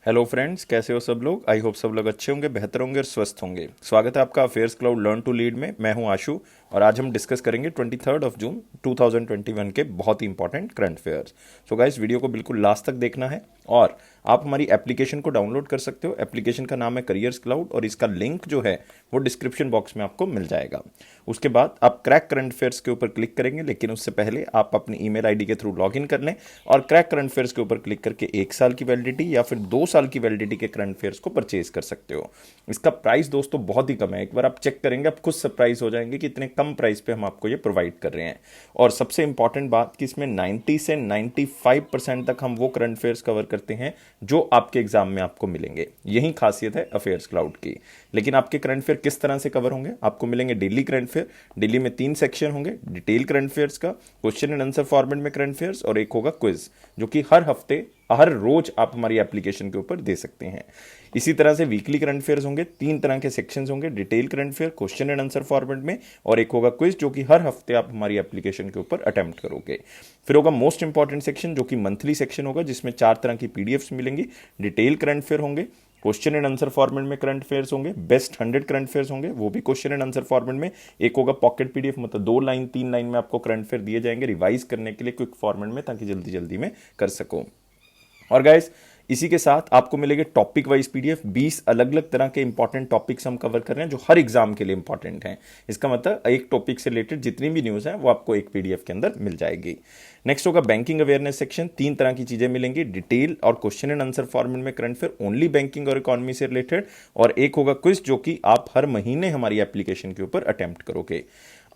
Hello friends, कैसे हो सब लोग। आई होप सब लोग अच्छे होंगे, बेहतर होंगे और स्वस्थ होंगे। स्वागत है आपका affairs cloud learn to lead में। मैं हूं आशु और आज हम डिस्कस करेंगे 23 जून 2021 के बहुत ही important current affairs. So guys, video को बिल्कुल लास्ट तक देखना है और आप हमारी एप्लीकेशन को डाउनलोड कर सकते हो। एप्लीकेशन का नाम है करियर्स क्लाउड और इसका लिंक जो है वो डिस्क्रिप्शन बॉक्स में आपको मिल जाएगा। उसके बाद आप क्रैक करंट अफेयर्स के ऊपर क्लिक करेंगे, लेकिन उससे पहले आप अपनी ईमेल आईडी के थ्रू लॉगिन कर लें और क्रैक करंट अफेयर्स के ऊपर क्लिक करके 1 साल की वैलिडिटी या फिर 2 साल की वैलिडिटी के करंट अफेयर्स को परचेज कर सकते हो। इसका प्राइस दोस्तों बहुत ही कम है। एक बार आप चेक करेंगे आप खुद सरप्राइज हो जाएंगे कि इतने कम प्राइस पे हम आपको ये प्रोवाइड कर रहे हैं। और सबसे इंपॉर्टेंट बात कि इसमें 90 से 95% तक हम वो करंट अफेयर्स कवर करते हैं जो आपके एग्जाम में आपको मिलेंगे। यही खासियत है अफेयर्स क्लाउड की। लेकिन आपके करंट अफेयर किस तरह से कवर होंगे? आपको मिलेंगे डेली करंट अफेयर। डेली में 3 सेक्शन होंगे, डिटेल करंट अफेयर्स का, क्वेश्चन एंड आंसर फॉर्मेट में करंट अफेयर्स और एक होगा क्विज, जो कि हर हफ्ते हर रोज आप हमारी एप्लीकेशन के ऊपर दे सकते हैं। इसी तरह से वीकली करंट अफेयर्स होंगे, 3 तरह के सेक्शंस होंगे, detail current affair, question and answer format में और एक होगा क्विज, जो कि हर हफ्ते आप हमारी एप्लीकेशन के ऊपर अटेम्प्ट करोगे। फिर होगा मोस्ट इंपॉर्टेंट सेक्शन, जो कि मंथली सेक्शन होगा, जिसमें 4 तरह की पीडीएफ्स मिलेंगी। डिटेल करंट अफेयर होंगे, क्वेश्चन एंड आंसर फॉर्मेट में करंट अफेयर्स होंगे, बेस्ट 100 करंट अफेयर्स होंगे, वो भी क्वेश्चन एंड आंसर फॉर्मेट में। एक होगा पॉकेट पीडीएफ, मतलब 2 लाइन 3 लाइन में आपको करंट अफेयर दिए जाएंगे रिवाइज करने के लिए क्विक फॉर्मेट में, ताकि जल्दी जल्दी में कर सको। और गाइस, इसी के साथ आपको मिलेंगे टॉपिक वाइज पीडीएफ। 20 अलग अलग तरह के इंपॉर्टेंट टॉपिक्स हम कवर कर रहे हैं जो हर एग्जाम के लिए इंपॉर्टेंट हैं। इसका मतलब एक टॉपिक से रिलेटेड जितनी भी न्यूज़ है वो आपको एक पीडीएफ के अंदर मिल जाएगी। नेक्स्ट होगा बैंकिंग अवेयरनेस सेक्शन। 3 तरह की चीजें मिलेंगी, डिटेल और क्वेश्चन एंड आंसर फॉर्मेट में करंट अफेयर ओनली बैंकिंग और इकोनॉमी से रिलेटेड, और एक होगा क्विज, जो कि आप हर महीने हमारी एप्लीकेशन के ऊपर अटेम्प्ट करोगे।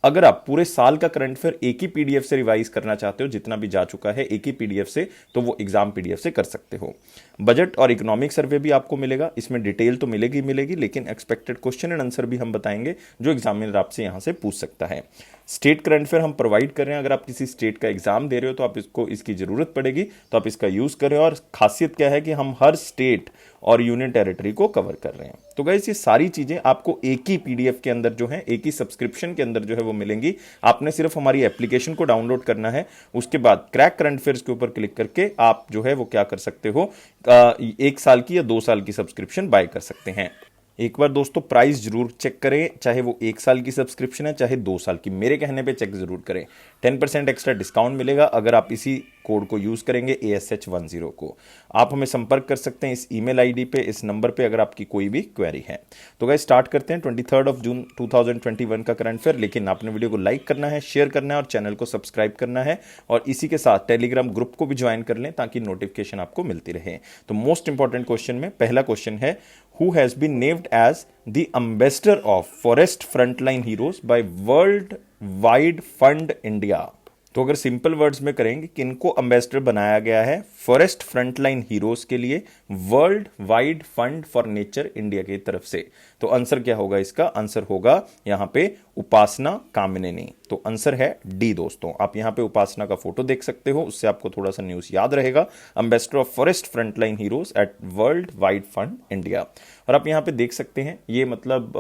अगर आप पूरे साल का करंट अफेयर एक ही पीडीएफ से रिवाइज करना चाहते हो, जितना भी जा चुका है एक ही पीडीएफ से, तो वो एग्जाम पीडीएफ से कर सकते हो। बजट और इकोनॉमिक सर्वे भी आपको मिलेगा। इसमें डिटेल तो मिलेगी मिलेगी, लेकिन एक्सपेक्टेड क्वेश्चन एंड आंसर भी हम बताएंगे जो एग्जामिनर आपसे यहां से पूछ सकता है। स्टेट करंट अफेयर हम प्रोवाइड कर रहे हैं। अगर आप किसी स्टेट का एग्जाम दे रहे हो तो आप इसकी जरूरत पड़ेगी, तो आप इसका यूज करें। और खासियत क्या है कि हम हर स्टेट और यूनियन टेरिटरी को कवर कर रहे हैं। तो गाइस, ये सारी चीजें आपको एक ही पीडीएफ के अंदर जो है, एक ही सब्सक्रिप्शन के अंदर जो है वो मिलेंगी। आपने सिर्फ हमारी एप्लीकेशन को डाउनलोड करना है। उसके बाद क्रैक करंट अफेयर्स के ऊपर क्लिक करके आप जो है वो क्या कर सकते हो, 1 साल की या 2 साल की सब्सक्रिप्शन बाय कर सकते हैं। एक बार दोस्तों प्राइस जरूर चेक करें, चाहे वो 1 साल की सब्सक्रिप्शन है चाहे 2 साल की, मेरे कहने पे चेक जरूर करें। 10% एक्स्ट्रा डिस्काउंट मिलेगा अगर आप इसी कोड को यूज करेंगे, ASH10 को। आप हमें संपर्क कर सकते हैं इस ईमेल आईडी पे, इस नंबर पे, अगर आपकी कोई भी क्वेरी है। तो गाइस, स्टार्ट करते हैं 23 जून 2021 का करंट अफेयर। लेकिन आपने वीडियो को लाइक करना है, शेयर करना है और चैनल को सब्सक्राइब करना है, और इसी के साथ टेलीग्राम ग्रुप को भी ज्वाइन कर लें ताकि नोटिफिकेशन आपको मिलती रहे। तो मोस्ट इंपॉर्टेंट क्वेश्चन में पहला क्वेश्चन है, who has been named as the ambassador of forest frontline heroes by World Wide Fund India. तो अगर सिंपल वर्ड्स में करेंगे कि इनको एम्बेसडर बनाया गया है फॉरेस्ट फ्रंटलाइन हीरोज के लिए world Wide fund for nature India की तरफ से, तो आंसर क्या होगा? इसका आंसर होगा यहां पे उपासना कामिनेनी। तो आंसर है डी दोस्तों। आप यहां पे उपासना का फोटो देख सकते हो, उससे आपको थोड़ा सा न्यूज याद रहेगा। Ambassador of forest frontline heroes at World Wide Fund India. और आप यहां पे देख सकते हैं ये मतलब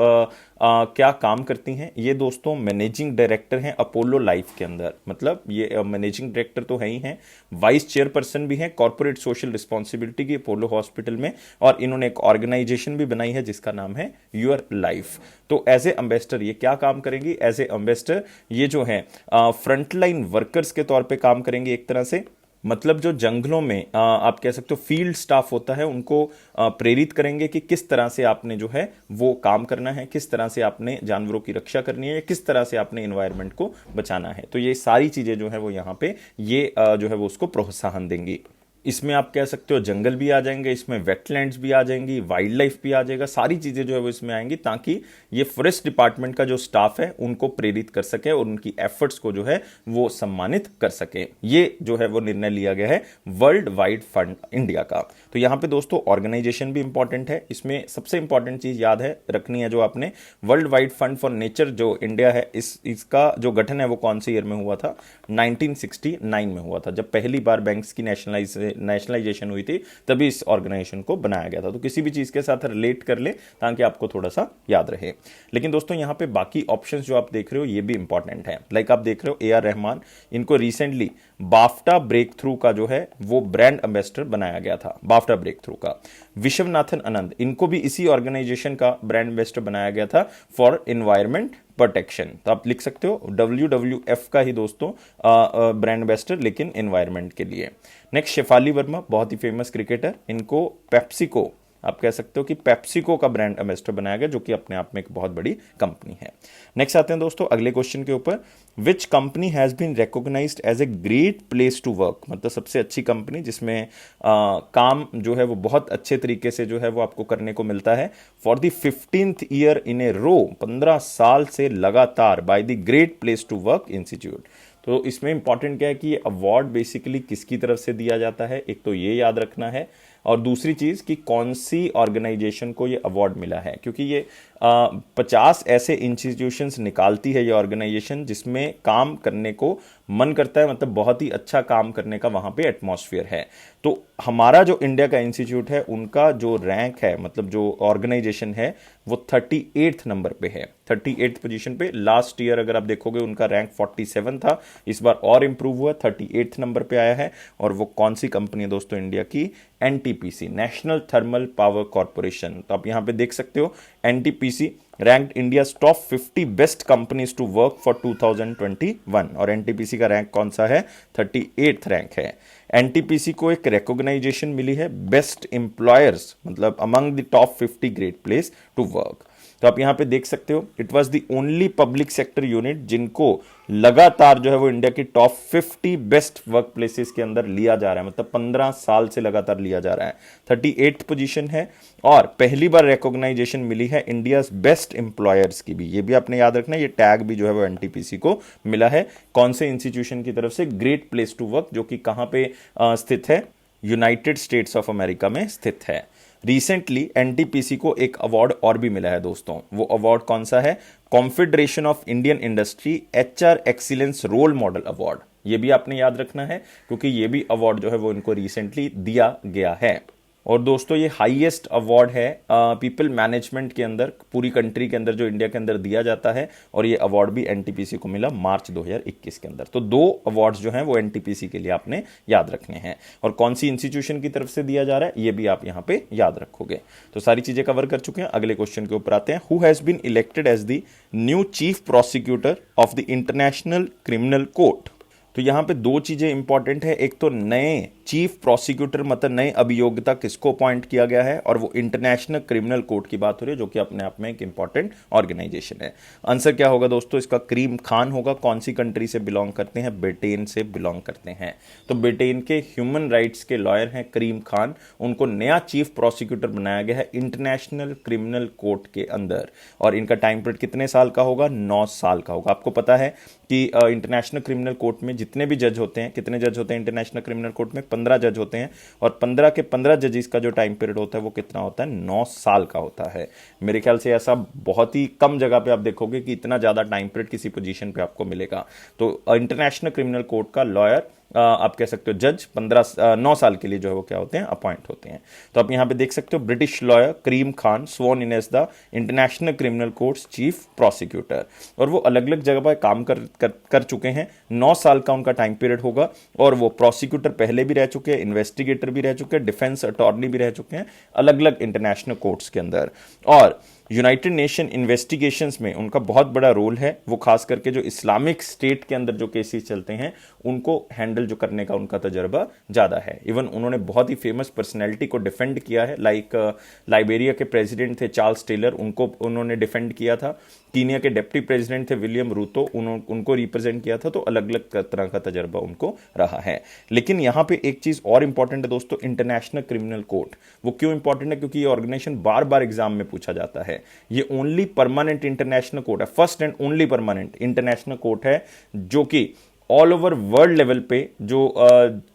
क्या काम करती हैं ये दोस्तों? मैनेजिंग डायरेक्टर हैं अपोलो लाइफ के अंदर। मतलब ये मैनेजिंग डायरेक्टर तो है ही हैं, वाइस चेयरपर्सन भी हैं कॉर्पोरेट सोशल रिस्पॉन्सिबिलिटी की अपोलो हॉस्पिटल में, और इन्होंने एक ऑर्गेनाइजेशन भी बनाई है जिसका नाम है योर लाइफ। तो एज ए एम्बेसडर ये क्या काम करेंगी? एज ए एम्बेसडर ये जो है फ्रंटलाइन वर्कर्स के तौर पे काम करेंगे एक तरह से। मतलब जो जंगलों में आप कह सकते हो फील्ड स्टाफ होता है, उनको प्रेरित करेंगे कि किस तरह से आपने जो है वो काम करना है, किस तरह से आपने जानवरों की रक्षा करनी है, या किस तरह से आपने एनवायरनमेंट को बचाना है। तो ये सारी चीजें जो है वो यहाँ पे ये जो है वो उसको प्रोत्साहन देंगी। इसमें आप कह सकते हो जंगल भी आ जाएंगे, इसमें वेटलैंड्स भी आ जाएंगी, वाइल्ड लाइफ भी आ जाएगा, सारी चीजें जो है वो इसमें आएंगी, ताकि ये फॉरेस्ट डिपार्टमेंट का जो स्टाफ है उनको प्रेरित कर सके और उनकी एफर्ट्स को जो है वो सम्मानित कर सके। ये जो है वो निर्णय लिया गया है वर्ल्ड वाइड फंड इंडिया का। तो यहां पे दोस्तों ऑर्गेनाइजेशन भी इंपॉर्टेंट है। इसमें सबसे इंपॉर्टेंट चीज याद है रखनी है जो आपने, world Wide fund for nature जो इंडिया है, इसका जो गठन है वो कौन से ईयर में हुआ था? 1969 में हुआ था, जब पहली बार बैंक्स की नेशनलाइजेशन नेशनलाइजेशन हुई थी तभी इस ऑर्गेनाइजेशन को बनाया गया था। तो किसी भी चीज़ के साथ रिलेट कर ले ताकि आपको थोड़ा सा याद रहे। लेकिन दोस्तों यहाँ पे बाकी ऑप्शंस जो आप देख रहे हो ये भी इंपॉर्टेंट है। लाइक आप देख रहे हो AR रहमान, इनको रिसेंटली बाफ्टा ब्रेक थ्रू का जो है वो ब्रांड एम्बेसडर बनाया गया था, बाफ्टा ब्रेक थ्रू का। विश्वनाथन आनंद, इनको भी इसी ऑर्गेनाइजेशन का ब्रांड एम्बेसडर बनाया गया था फॉर एनवायरमेंट प्रोटेक्शन। तो आप लिख सकते हो WWF का ही दोस्तों ब्रांड एम्बेसडर, लेकिन एनवायरमेंट के लिए। नेक्स्ट शेफाली वर्मा, बहुत ही फेमस क्रिकेटर, इनको पेप्सिको, आप कह सकते हो कि पेप्सिको का ब्रांड एम्बेसडर बनाया गया, जो कि अपने आप में एक बहुत बड़ी कंपनी है। नेक्स्ट आते हैं दोस्तों अगले क्वेश्चन के ऊपर। Which company has been recognised as a great place to work, मतलब सबसे अच्छी कंपनी जिसमें काम जो है वो बहुत अच्छे तरीके से जो है वो आपको करने को मिलता है for the 15th year in a row, 15 साल से लगातार, by the great place to work institute. तो इसमें इंपॉर्टेंट क्या है कि ये अवार्ड बेसिकली किसकी तरफ से दिया जाता है, एक तो ये याद रखना है, और दूसरी चीज कि कौन सी ऑर्गेनाइजेशन को ये अवार्ड मिला है, क्योंकि ये 50 ऐसे इंस्टीट्यूशंस निकालती है ये ऑर्गेनाइजेशन जिसमें काम करने को मन करता है, मतलब बहुत ही अच्छा काम करने का वहां पे एटमॉस्फेयर है। तो हमारा जो इंडिया का इंस्टीट्यूट है उनका जो रैंक है, मतलब जो ऑर्गेनाइजेशन है वो 38th नंबर पे है, 38th पोजीशन पे। लास्ट ईयर अगर आप देखोगे उनका रैंक 47 था, इस बार और इंप्रूव हुआ, 38th नंबर पे आया है। और वो कौन सी कंपनी है दोस्तों इंडिया की, NTPC, National Thermal Power Corporation. तो आप यहां पे देख सकते हो NTPC ranked India's top 50 best companies to work for 2021, और NTPC का रैंक कौन सा है, 38th रैंक है। NTPC को एक रिकॉग्नाइजेशन मिली है बेस्ट एम्प्लॉयर्स, मतलब among the top 50 great place to work. तो आप यहां पे देख सकते हो it was the only public sector unit जिनको लगातार जो है वो इंडिया की टॉप 50 बेस्ट वर्क प्लेसेस के अंदर लिया जा रहा है, मतलब 15 साल से लगातार लिया जा रहा है। 38th पोजीशन है, और पहली बार रिकॉग्नाइजेशन मिली है इंडिया बेस्ट एम्प्लॉयर्स की भी, ये भी आपने याद रखना, ये टैग भी जो है वो NTPC को मिला है। कौन से इंस्टीट्यूशन की तरफ से, ग्रेट प्लेस टू वर्क, जो कि कहां पे स्थित है, यूनाइटेड स्टेट्स ऑफ अमेरिका में स्थित है। रिसेंटली NTPC को एक अवार्ड और भी मिला है दोस्तों, वो अवार्ड कौन सा है, Confederation of Indian Industry HR excellence role model award. ये भी आपने याद रखना है क्योंकि ये भी अवार्ड जो है वो इनको रिसेंटली दिया गया है। और दोस्तों ये हाईएस्ट अवार्ड है पीपल मैनेजमेंट के अंदर, पूरी कंट्री के अंदर जो इंडिया के अंदर दिया जाता है, और ये अवार्ड भी NTPC को मिला मार्च 2021 के अंदर। तो 2 अवार्ड्स जो हैं वो NTPC के लिए आपने याद रखने हैं, और कौन सी इंस्टीट्यूशन की तरफ से दिया जा रहा है ये भी आप यहां पे याद रखोगे। तो सारी चीजें कवर कर चुके हैं, अगले क्वेश्चन के ऊपर आते हैं। Who has been elected as the new chief prosecutor of the International Criminal Court. तो यहां पे 2 चीजें इंपॉर्टेंट है, एक तो नए चीफ प्रोसिक्यूटर, मतलब नए अभियोक्ता किसको अपॉइंट किया गया है, और वो इंटरनेशनल क्रिमिनल कोर्ट की बात हो रही है, जो कि अपने आप में एक इंपॉर्टेंट ऑर्गेनाइजेशन है। आंसर क्या होगा दोस्तों, इसका करीम खान होगा। कौन सी कंट्री से बिलोंग करते हैं, ब्रिटेन से बिलोंग करते हैं। तो ब्रिटेन के ह्यूमन राइट्स के लॉयर हैं करीम खान, उनको नया चीफ प्रोसिक्यूटर बनाया गया है इंटरनेशनल क्रिमिनल कोर्ट के अंदर, और इनका टाइम पीरियड कितने साल का होगा, 9 साल का होगा। आपको पता है कि इंटरनेशनल क्रिमिनल कोर्ट में जितने भी जज होते हैं, कितने जज होते हैं इंटरनेशनल क्रिमिनल कोर्ट में, 15 जज होते हैं, और 15 के 15 जजेस का जो टाइम पीरियड होता है वो कितना होता है, 9 साल का होता है। मेरे ख्याल से ऐसा बहुत ही कम जगह पे आप देखोगे कि इतना ज्यादा टाइम पीरियड किसी पोजीशन पे आपको मिलेगा। तो इंटरनेशनल क्रिमिनल कोर्ट का लॉयर, आप कह सकते हो जज, 9 साल के लिए जो है वो क्या होते हैं, अपॉइंट होते हैं। तो आप यहां पे देख सकते हो British lawyer Karim Khan sworn in as the International Criminal Court's chief prosecutor, और वो अलग अलग जगह पर काम कर चुके हैं। 9 साल का उनका टाइम पीरियड होगा, और वो प्रोसिक्यूटर पहले भी रह चुके हैं, इन्वेस्टिगेटर भी रह चुके हैं, डिफेंस अटॉर्नी भी रह चुके हैं अलग अलग इंटरनेशनल कोर्ट्स के अंदर। और यूनाइटेड नेशन इन्वेस्टिगेशंस में उनका बहुत बड़ा रोल है, वो खास करके जो इस्लामिक स्टेट के अंदर जो केसेस चलते हैं उनको हैंडल जो करने का उनका तजर्बा ज़्यादा है। इवन उन्होंने बहुत ही फेमस पर्सनैलिटी को डिफेंड किया है, लाइक लाइबेरिया के प्रेसिडेंट थे चार्ल्स टेलर, उनको उन्होंने डिफेंड किया था। कीनिया के डिप्टी प्रेसिडेंट थे विलियम रूतो, उनको रिप्रेजेंट किया था। तो अलग अलग तरह का तजर्बा उनको रहा है। लेकिन यहाँ पे एक चीज़ और इंपॉर्टेंट है दोस्तों, इंटरनेशनल क्रिमिनल कोर्ट। वो क्यों इंपॉर्टेंट है, क्योंकि ये ऑर्गेनाइजेशन बार बार एग्जाम में पूछा जाता है। ये ओनली परमानेंट इंटरनेशनल कोर्ट है, first and only permanent international court है जो कि ऑल ओवर वर्ल्ड लेवल पे जो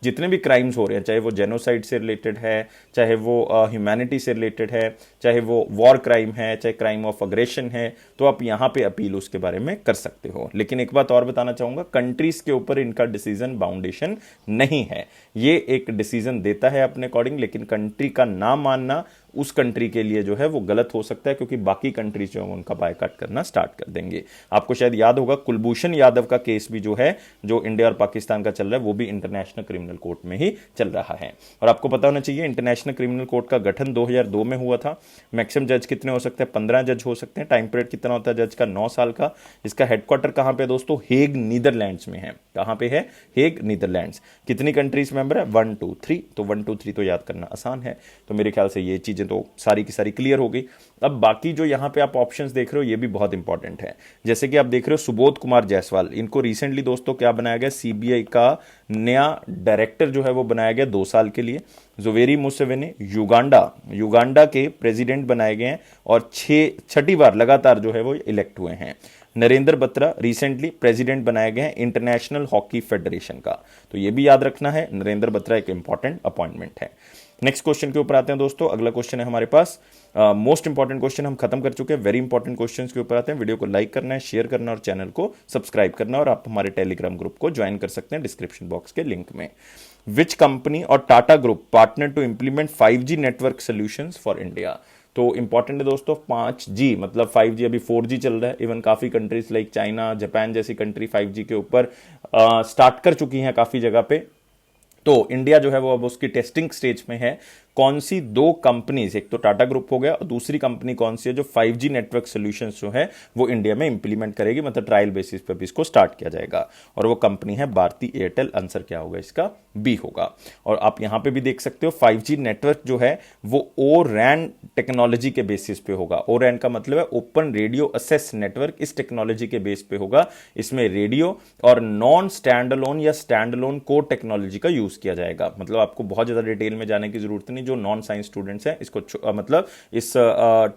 जितने भी क्राइम्स हो रहे हैं, चाहे वो जेनोसाइड से रिलेटेड है, चाहे वो ह्यूमैनिटी से रिलेटेड है, चाहे वो वॉर क्राइम है, चाहे क्राइम ऑफ अग्रेशन है, तो आप यहां पे अपील उसके बारे में कर सकते हो। लेकिन एक बात और बताना चाहूंगा, कंट्रीज के ऊपर इनका डिसीजन बाउंडेशन नहीं है। ये एक डिसीजन देता है अपने अकॉर्डिंग, लेकिन कंट्री का ना मानना उस कंट्री के लिए जो है वो गलत हो सकता है, क्योंकि बाकी कंट्रीज जो है उनका बायकॉट करना स्टार्ट कर देंगे। आपको शायद याद होगा कुलभूषण यादव का केस भी जो है, जो इंडिया और पाकिस्तान का चल रहा है, वो भी इंटरनेशनल क्रिमिनल कोर्ट में ही चल रहा है। और आपको पता होना चाहिए इंटरनेशनल क्रिमिनल कोर्ट का गठन 2002 में हुआ था। मैक्सिमम जज कितने हो सकते हैं? 15 जज हो सकते हैं। टाइम पीरियड कितना होता है जज का? 9 साल का। इसका हेडक्वार्टर कहां पे दोस्तों? हेग नीदरलैंड्स में है। कहां पे है? Hague Netherlands. कितनी कंट्रीज मेंबर है? 1 2 3। तो 1 2 3 तो याद करना आसान है। तो मेरे ख्याल से ये चीजें तो सारी की सारी क्लियर हो गई। अब बाकी जो यहां पे आप ऑप्शंस देख रहे हो ये भी बहुत इंपॉर्टेंट है। जैसे कि आप देख रहे हो सुबोध कुमार जायसवाल, इनको रिसेंटली दोस्तों क्या बनाया गया? सीबीआई का नया डायरेक्टर जो है वो बनाया गया 2 साल के लिए। जोवेरी मुसेवेनी युगांडा के प्रेसिडेंट बनाए गए हैं और छठी बार लगातार जो है वो इलेक्ट हुए हैं। नरेंद्र बत्रा रिसेंटली प्रेसिडेंट बनाए गए हैं इंटरनेशनल हॉकी फेडरेशन का। तो ये भी याद रखना है, नरेंद्र बत्रा एक इंपॉर्टेंट अपॉइंटमेंट है। नेक्स्ट क्वेश्चन के ऊपर आते हैं दोस्तों। अगला क्वेश्चन है हमारे पास, मोस्ट इंपॉर्टेंट क्वेश्चन हम खत्म कर चुके हैं। वेरी इंपॉर्टेंट क्वेश्चंस के ऊपर आते हैं। वीडियो को लाइक करना है, शेयर करना और चैनल को सब्सक्राइब करना, और आप हमारे टेलीग्राम ग्रुप को ज्वाइन कर सकते हैं डिस्क्रिप्शन बॉक्स के लिंक में। विच कंपनी और Tata group partner to implement 5G network solutions for India? तो इंपॉर्टेंट है दोस्तों 5G, मतलब 5G अभी 4G चल रहा है। इवन काफी कंट्रीज लाइक चाइना, जापान जैसी कंट्री 5G के ऊपर स्टार्ट कर चुकी हैं काफी जगह पे। तो इंडिया जो है वो अब उसकी टेस्टिंग स्टेज में है। कौन सी 2 कंपनीज, एक तो टाटा ग्रुप हो गया और दूसरी कंपनी कौन सी है जो 5G नेटवर्क सॉल्यूशंस जो है वो इंडिया में इंप्लीमेंट करेगी, मतलब ट्रायल बेसिस पे भी इसको स्टार्ट किया जाएगा। और वो कंपनी है भारती एयरटेल। आंसर क्या होगा इसका? बी होगा। और आप यहां पे भी देख सकते हो 5G नेटवर्क जो है वो O-RAN टेक्नोलॉजी के बेसिस पे होगा। O-RAN का मतलब है ओपन रेडियो एक्सेस नेटवर्क। इस टेक्नोलॉजी के बेस पे होगा। इसमें रेडियो और नॉन स्टैंड अलोन या स्टैंड अलोन कोर टेक्नोलॉजी का यूज किया जाएगा। मतलब आपको बहुत ज्यादा डिटेल में जाने की जरूरत नहीं, जो नॉन साइंस स्टूडेंट्स हैं इसको मतलब इस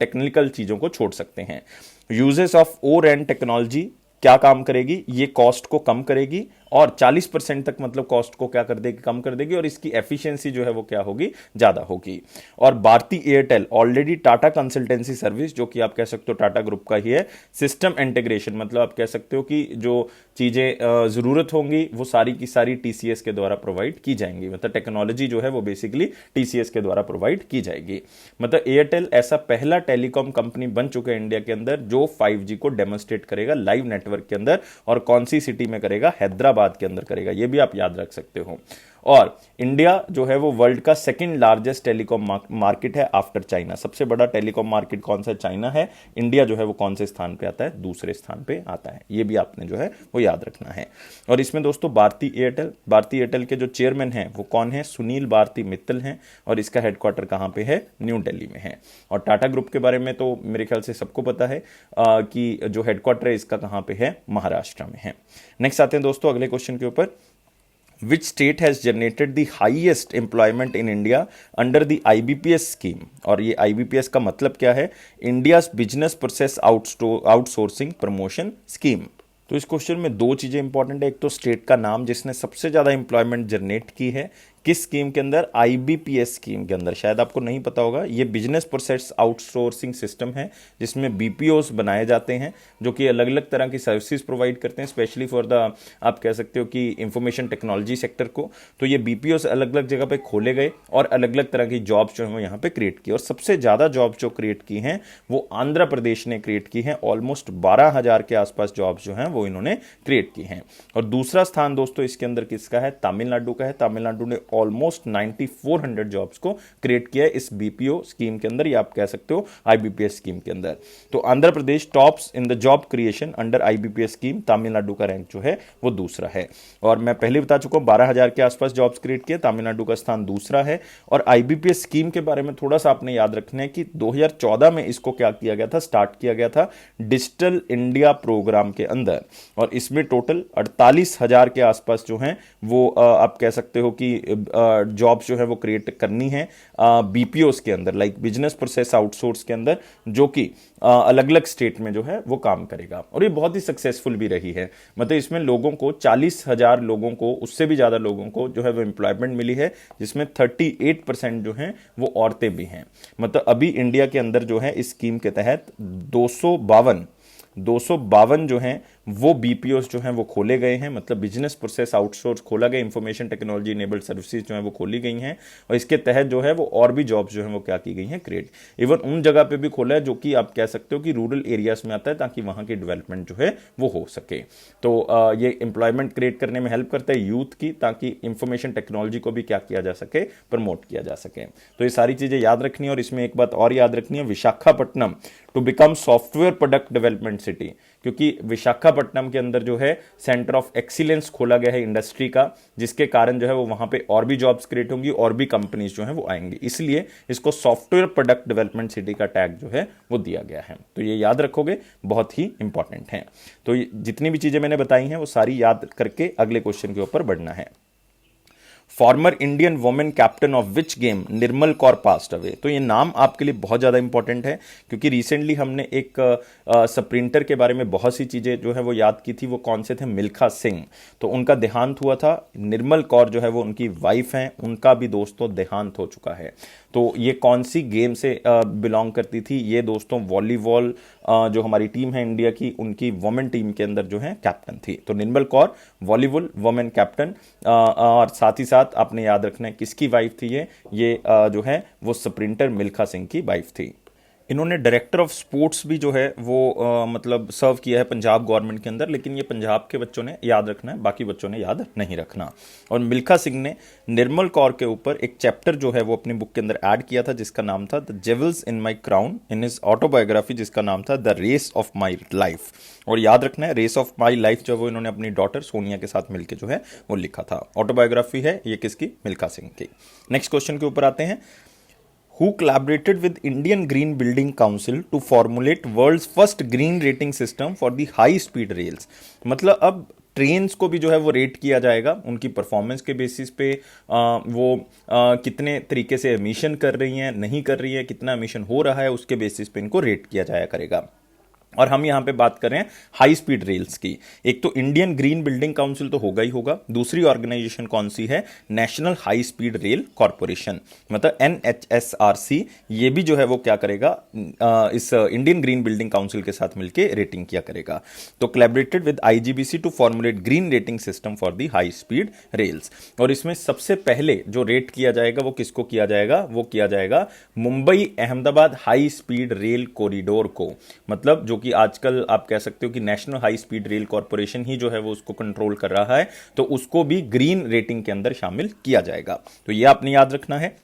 टेक्निकल चीजों को छोड़ सकते हैं। यूजेस ऑफ O-RAN टेक्नोलॉजी क्या काम करेगी? ये कॉस्ट को कम करेगी और 40% तक मतलब कॉस्ट को क्या कर देगी? कम कर देगी। और इसकी एफिशिएंसी जो है वो क्या होगी? ज्यादा होगी। और Bharti Airtel already Tata Consultancy Service, जो कि आप कह सकते हो टाटा ग्रुप का ही है, सिस्टम इंटीग्रेशन, मतलब आप कह सकते हो कि जो चीजें जरूरत होंगी वो सारी की सारी टीसीएस के द्वारा प्रोवाइड की जाएंगी। मतलब टेक्नोलॉजी जो है वो बेसिकली टीसीएस के द्वारा प्रोवाइड की जाएगी। मतलब एयरटेल ऐसा पहला टेलीकॉम कंपनी बन चुका है इंडिया के अंदर जो 5G को डेमोन्स्ट्रेट करेगा लाइव नेटवर्क के अंदर। और कौन सी सिटी में करेगा? हैदराबाद के अंदर करेगा। ये भी आप याद रख सकते हो। और इंडिया जो है वो वर्ल्ड का सेकंड लार्जेस्ट टेलीकॉम मार्केट है आफ्टर चाइना। सबसे बड़ा टेलीकॉम मार्केट कौन सा? चाइना है। इंडिया जो है वो कौन से स्थान पे आता है? दूसरे स्थान पे आता है। ये भी आपने जो है वो याद रखना है। और इसमें दोस्तों भारती एयरटेल के जो चेयरमैन हैं वो कौन है? सुनील भारती मित्तल हैं। और इसका हेडक्वार्टर कहां पे है? न्यू दिल्ली में है। और टाटा ग्रुप के बारे में तो मेरे ख्याल से सबको पता है कि जो हेडक्वार्टर है इसका कहां पे है? महाराष्ट्र में है। नेक्स्ट आते हैं दोस्तों अगले क्वेश्चन के ऊपर। Which state has generated the highest employment in India under the IBPS scheme? और ये IBPS का मतलब क्या है? India's Business Process Outsourcing Promotion Scheme। तो इस क्वेश्चन में 2 चीजें इंपॉर्टेंट है। एक तो स्टेट का नाम जिसने सबसे ज्यादा इंप्लॉयमेंट जनरेट की है, किस स्कीम के अंदर? आईबीपीएस स्कीम के अंदर। शायद आपको नहीं पता होगा, ये बिजनेस प्रोसेस आउटसोर्सिंग सिस्टम है जिसमें बीपीओस बनाए जाते हैं जो कि अलग अलग तरह की सर्विसेज प्रोवाइड करते हैं, स्पेशली फॉर द आप कह सकते हो कि इंफॉर्मेशन टेक्नोलॉजी सेक्टर को। तो ये बीपीओस अलग अलग जगह पे खोले गए और अलग अलग तरह की जॉब्स जो है वो यहाँ पे क्रिएट की। और सबसे ज्यादा जॉब्स जो क्रिएट की हैं वो आंध्र प्रदेश ने क्रिएट की हैं। ऑलमोस्ट 12,000 के आसपास जॉब्स जो हैं वो इन्होंने क्रिएट की हैं। और दूसरा स्थान दोस्तों इसके अंदर किसका है? तमिलनाडु का है। तमिलनाडु ने ऑलमोस्ट 9400 जॉब्स को क्रिएट किया है इस बीपीओ स्कीम के अंदर, या आप कह सकते हो आईबीपीएस स्कीम के अंदर। तो Andhra Pradesh tops in the job creation under IBPS scheme. Tamil Nadu का रैंक जो है वो दूसरा है। और मैं पहले बता चुका हूं 12,000 के आसपास जॉब्स क्रिएट किए, तमिलनाडु का स्थान दूसरा है। और आईबीपीएस स्कीम के बारे में थोड़ा सा आपने याद रखना है कि 2014 में इसको क्या किया गया था? स्टार्ट किया गया था डिजिटल इंडिया प्रोग्राम के अंदर। और इसमें टोटल 48,000 के आसपास जो हैं वो आप कह सकते हो कि जॉब्स जो है वो क्रिएट करनी है बीपीओस के अंदर, लाइक बिजनेस प्रोसेस आउटसोर्स के अंदर, जो कि अलग अलग स्टेट में जो है वो काम करेगा। और ये बहुत ही सक्सेसफुल भी रही है। मतलब इसमें लोगों को 40,000 लोगों को, उससे भी ज़्यादा लोगों को जो है वो एम्प्लॉयमेंट मिली है, जिसमें 38% जो हैं वो औरतें भी हैं। मतलब अभी इंडिया के अंदर जो है इस स्कीम के तहत 252 जो हैं वो बीपीओस जो हैं वो खोले गए हैं। मतलब बिजनेस प्रोसेस आउटसोर्स खोला गया, इंफॉर्मेशन टेक्नोलॉजी इनेबल्ड सर्विसेज जो है वो खोली गई हैं, और इसके तहत जो है वो और भी जॉब्स जो हैं वो क्या की गई हैं, क्रिएट। इवन उन जगह पे भी खोला है जो कि आप कह सकते हो कि रूरल एरियाज में आता है, ताकि वहां की डेवलपमेंट जो है वो हो सके। तो ये एम्प्लॉयमेंट क्रिएट करने में हेल्प करता है यूथ की, ताकि इंफॉर्मेशन टेक्नोलॉजी को भी क्या किया जा सके, प्रमोट किया जा सके। तो ये सारी चीजें याद रखनी है। और इसमें एक बात और याद रखनी है, Visakhapatnam to become software product development city, क्योंकि विशाखापट्टनम के अंदर जो है सेंटर ऑफ एक्सीलेंस खोला गया है इंडस्ट्री का, जिसके कारण जो है वो वहां पे और भी जॉब्स क्रिएट होंगी और भी कंपनीज जो है वो आएंगी। इसलिए इसको सॉफ्टवेयर प्रोडक्ट डेवलपमेंट सिटी का टैग जो है वो दिया गया है। तो ये याद रखोगे, बहुत ही इंपॉर्टेंट है। तो जितनी भी चीजें मैंने बताई हैं वो सारी याद करके अगले क्वेश्चन के ऊपर बढ़ना है। Former Indian women captain of which game Nirmal Kaur passed away. तो ये नाम आपके लिए बहुत ज़्यादा इंपॉर्टेंट है, क्योंकि रिसेंटली हमने एक स्प्रिंटर के बारे में बहुत सी चीज़ें जो है वो याद की थी। वो कौन से थे? मिल्खा सिंह। तो उनका देहांत हुआ था। निर्मल कौर जो है वो उनकी वाइफ हैं, उनका भी दोस्तों देहांत हो चुका है। तो ये कौन सी गेम से बिलोंग करती थी? ये दोस्तों वॉलीबॉल, जो हमारी टीम है इंडिया की, उनकी वुमेन टीम के अंदर जो है कैप्टन थी। तो निर्मल कौर वॉलीबॉल वुमेन कैप्टन। और साथ ही साथ आपने याद रखना है किसकी वाइफ थी ये जो है वो स्प्रिंटर मिल्खा सिंह की वाइफ थी। इन्होंने डायरेक्टर ऑफ स्पोर्ट्स भी जो है वो मतलब सर्व किया है पंजाब गवर्नमेंट के अंदर, लेकिन ये पंजाब के बच्चों ने याद रखना है, बाकी बच्चों ने याद नहीं रखना। और मिल्खा सिंह ने निर्मल कौर के ऊपर एक चैप्टर जो है वो अपनी बुक के अंदर ऐड किया था, जिसका नाम था the jewels in my crown, in his autobiography, जिसका नाम था the race of my life. और याद रखना है, रेस ऑफ माई लाइफ जो वो इन्होंने अपनी डॉटर सोनिया के साथ मिलकर जो है वो लिखा था। ऑटोबायोग्राफी है ये किसकी? मिल्खा सिंह की। नेक्स्ट क्वेश्चन के ऊपर आते हैं। Who collaborated with Indian Green Building Council to formulate world's first green rating system for the high speed rails? मतलब अब ट्रेन्स को भी जो है वो रेट किया जाएगा उनकी परफॉर्मेंस के बेसिस पे, वो कितने तरीके से एमिशन कर रही हैं, नहीं कर रही है, कितना एमिशन हो रहा है, उसके बेसिस पे इनको रेट किया जाया करेगा। और हम यहां पे बात कर रहे हैं हाई स्पीड रेल्स की। एक तो इंडियन ग्रीन बिल्डिंग काउंसिल तो होगा ही होगा, दूसरी ऑर्गेनाइजेशन कौन सी है? National high speed rail corporation, मतलब NHSRC। ये भी जो है वो क्या करेगा? इस इंडियन ग्रीन बिल्डिंग काउंसिल के साथ मिलकर रेटिंग किया करेगा। तो collaborated with IGBC to formulate green rating system for the high speed rails. और इसमें सबसे पहले जो रेट किया जाएगा वो किसको किया जाएगा? वो किया जाएगा Mumbai Ahmedabad high speed rail corridor को। मतलब जो कि आजकल आप कह सकते हो कि national high speed rail corporation ही जो है वो उसको कंट्रोल कर रहा है, तो उसको भी ग्रीन रेटिंग के अंदर शामिल किया जाएगा। तो ये आपने याद रखना है।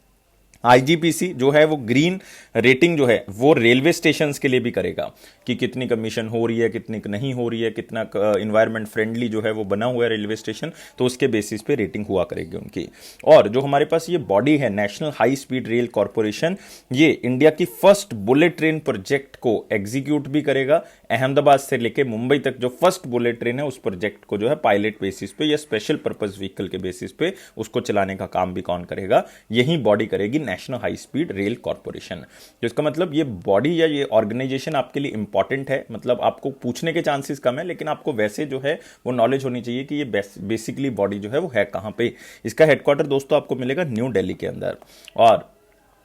IGPC जो है वो ग्रीन रेटिंग जो है वो रेलवे स्टेशंस के लिए भी करेगा, कि कितनी कमीशन हो रही है, कितनी नहीं हो रही है, कितना इन्वायरमेंट फ्रेंडली जो है वो बना हुआ है रेलवे स्टेशन, तो उसके बेसिस पे रेटिंग हुआ करेगी उनकी। और जो हमारे पास ये बॉडी है national high speed rail corporation, ये इंडिया की फर्स्ट बुलेट ट्रेन प्रोजेक्ट को एग्जीक्यूट भी करेगा। अहमदाबाद से लेकर मुंबई तक जो फर्स्ट बुलेट ट्रेन है उस प्रोजेक्ट को जो है पायलट बेसिस पे या स्पेशल पर्पज व्हीकल के बेसिस पे उसको चलाने का काम भी कौन करेगा? यही बॉडी करेगी, national high speed rail corporation. तो इसका मतलब ये बॉडी या ये ऑर्गेनाइजेशन आपके लिए इंपॉर्टेंट है। मतलब आपको पूछने के चांसेस कम है, लेकिन आपको वैसे जो है वो नॉलेज होनी चाहिए कि ये बेसिकली बॉडी जो है वो है कहां पे। इसका हेडक्वार्टर दोस्तों आपको मिलेगा न्यू दिल्ली के अंदर। और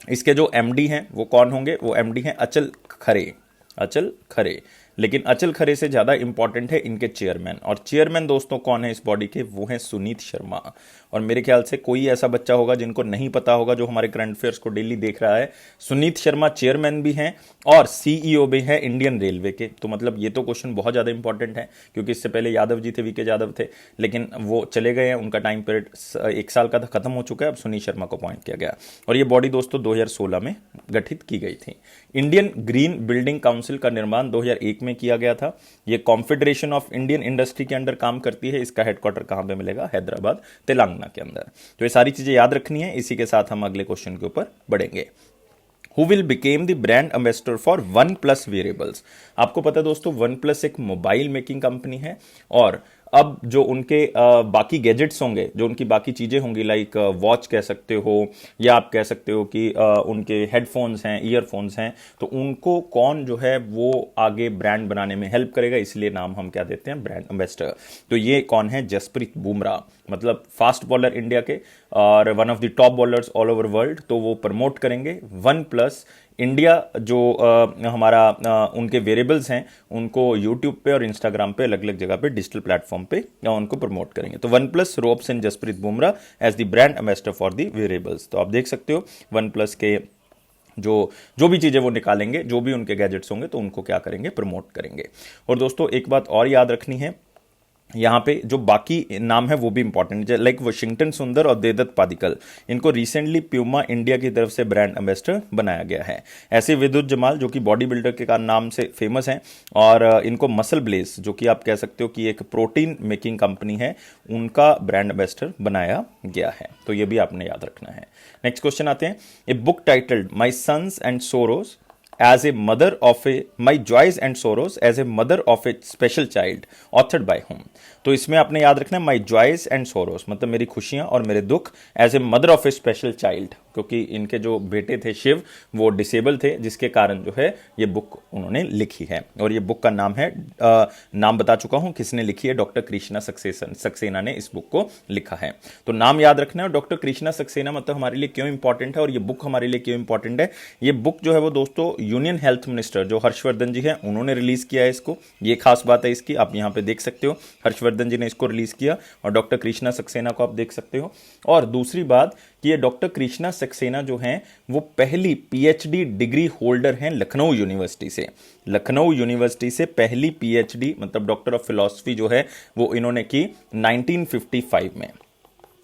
इसके जो MD हैं वो कौन होंगे? वो MD हैं अचल खरे। अचल खरे। लेकिन अचल खरे से ज्यादा इंपॉर्टेंट है इनके चेयरमैन। और चेयरमैन दोस्तों कौन है इस बॉडी के? वो हैं सुनीत शर्मा। और मेरे ख्याल से कोई ऐसा बच्चा होगा जिनको नहीं पता होगा, जो हमारे करंट अफेयर्स को डेली देख रहा है। सुनीत शर्मा चेयरमैन भी हैं और CEO भी हैं इंडियन रेलवे के। तो मतलब ये तो क्वेश्चन बहुत ज्यादा इंपॉर्टेंट है, क्योंकि इससे पहले यादव जी थे, VK यादव थे, लेकिन वो चले गए हैं, उनका टाइम पीरियड 1 साल का था, खत्म हो चुका है। अब सुनीत शर्मा को अपॉइंट किया गया। और ये बॉडी दोस्तों 2016 में गठित की गई थी। इंडियन ग्रीन बिल्डिंग काउंसिल का निर्माण 2001 में किया गया था। ये कॉन्फेडरेशन ऑफ इंडियन इंडस्ट्री के अंडर काम करती है। इसका हेडक्वार्टर कहां पे मिलेगा? हैदराबाद, तेलंगाना के अंदर। तो ये सारी चीजें याद रखनी है। इसी के साथ हम अगले क्वेश्चन के ऊपर बढ़ेंगे। Who will became the brand ambassador for OnePlus wearables? आपको पता है दोस्तों OnePlus एक मोबाइल मेकिंग कंपनी है, और अब जो उनके बाकी गैजेट्स होंगे, जो उनकी बाकी चीज़ें होंगी, लाइक वॉच कह सकते हो, या आप कह सकते हो कि उनके हेडफोन्स हैं, ईयरफोन्स हैं, तो उनको कौन जो है वो आगे ब्रांड बनाने में हेल्प करेगा, इसलिए नाम हम क्या देते हैं, ब्रांड एम्बेसडर। तो ये कौन है, जसप्रीत बुमराह, मतलब फास्ट बॉलर इंडिया के और one of the top bowlers all over world. तो वो प्रमोट करेंगे वन प्लस इंडिया, जो हमारा उनके वेरिएबल्स हैं उनको यूट्यूब पे और इंस्टाग्राम पे अलग अलग जगह पे डिजिटल प्लेटफॉर्म पे या उनको प्रमोट करेंगे। तो OnePlus ropes in Jasprit Bumrah as the brand ambassador for the wearables. तो आप देख सकते हो वन प्लस के जो जो भी चीज़ें वो निकालेंगे, जो भी उनके गैजेट्स होंगे, तो उनको क्या करेंगे, प्रमोट करेंगे। और दोस्तों एक बात और याद रखनी है, यहाँ पे जो बाकी नाम है वो भी इंपॉर्टेंट है, लाइक वाशिंगटन सुंदर और देवदत्त पादिकल, इनको रिसेंटली प्यूमा इंडिया की तरफ से ब्रांड एम्बेसडर बनाया गया है। ऐसे विद्युत जमाल जो कि बॉडी बिल्डर के नाम से फेमस हैं, और इनको मसल ब्लेस जो कि आप कह सकते हो कि एक प्रोटीन मेकिंग कंपनी है, उनका ब्रांड एम्बेसडर बनाया गया है। तो ये भी आपने याद रखना है। नेक्स्ट क्वेश्चन आते हैं, a book titled My Sons and Sorrows as a mother of a my joys and sorrows as a mother of a special child authored by whom। तो इसमें आपने याद रखना है माई जॉयज एंड सोरोस, मतलब मेरी खुशियां और मेरे दुख, as a mother of a special child, क्योंकि इनके जो बेटे थे शिव वो डिसेबल थे, जिसके कारण जो है ये बुक उन्होंने लिखी है। और ये बुक का नाम है, नाम बता चुका हूं किसने लिखी है, डॉक्टर कृष्णा सक्सेना ने इस बुक को लिखा है। तो नाम याद रखना है। डॉक्टर कृष्णा सक्सेना मतलब हमारे लिए क्यों इंपॉर्टेंट है और ये बुक हमारे लिए क्यों इंपॉर्टेंट है। ये बुक जो है वो दोस्तों यूनियन हेल्थ मिनिस्टर जो हर्षवर्धन जी हैं उन्होंने रिलीज किया है इसको। ये खास बात है इसकी, आप यहाँ पे देख सकते हो हर्षवर्धन जी ने इसको रिलीज किया और डॉक्टर कृष्णा सक्सेना को आप देख सकते हो। और दूसरी बात कि ये डॉक्टर कृष्णा सक्सेना जो हैं वो पहली पीएचडी डिग्री होल्डर हैं लखनऊ यूनिवर्सिटी से। लखनऊ यूनिवर्सिटी से पहली पीएचडी मतलब डॉक्टर ऑफ फिलॉसफी जो है वो इन्होंने की 1955 में।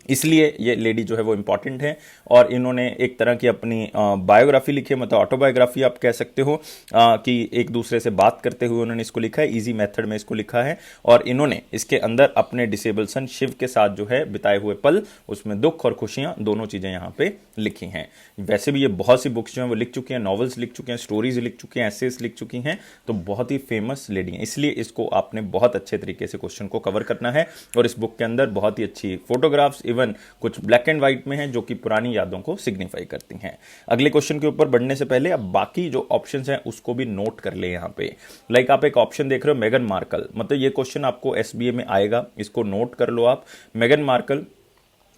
इसलिए ये लेडी जो है वो इंपॉर्टेंट है और इन्होंने एक तरह की अपनी बायोग्राफी लिखी है, मतलब ऑटोबायोग्राफी आप कह सकते हो, कि एक दूसरे से बात करते हुए उन्होंने इसको लिखा है, इजी मेथड में इसको लिखा है। और इन्होंने इसके अंदर अपने डिसेबल सन शिव के साथ जो है बिताए हुए पल, उसमें दुख और खुशियां दोनों चीजें यहाँ पे लिखी हैं। वैसे भी ये बहुत सी बुक्स जो हैं वो लिख चुकी हैं, नॉवेल्स लिख चुके हैं, स्टोरीज लिख चुकी हैं, एसेस लिख चुकी हैं, तो बहुत ही फेमस लेडी हैं। इसलिए इसको आपने बहुत अच्छे तरीके से क्वेश्चन को कवर करना है। और इस बुक के अंदर बहुत ही अच्छी फोटोग्राफ्स, इवन कुछ ब्लैक एंड व्हाइट में हैं जो कि पुरानी यादों को सिग्निफाई करती हैं। अगले क्वेश्चन के ऊपर बढ़ने से पहले अब बाकी जो ऑप्शंस हैं उसको भी नोट कर ले यहाँ पे। लाइक आप एक ऑप्शन देख रहे हो मेगन मार्कल, मतलब ये क्वेश्चन आपको एसबीए में आएगा, इसको नोट कर लो आप। मेगन मार्कल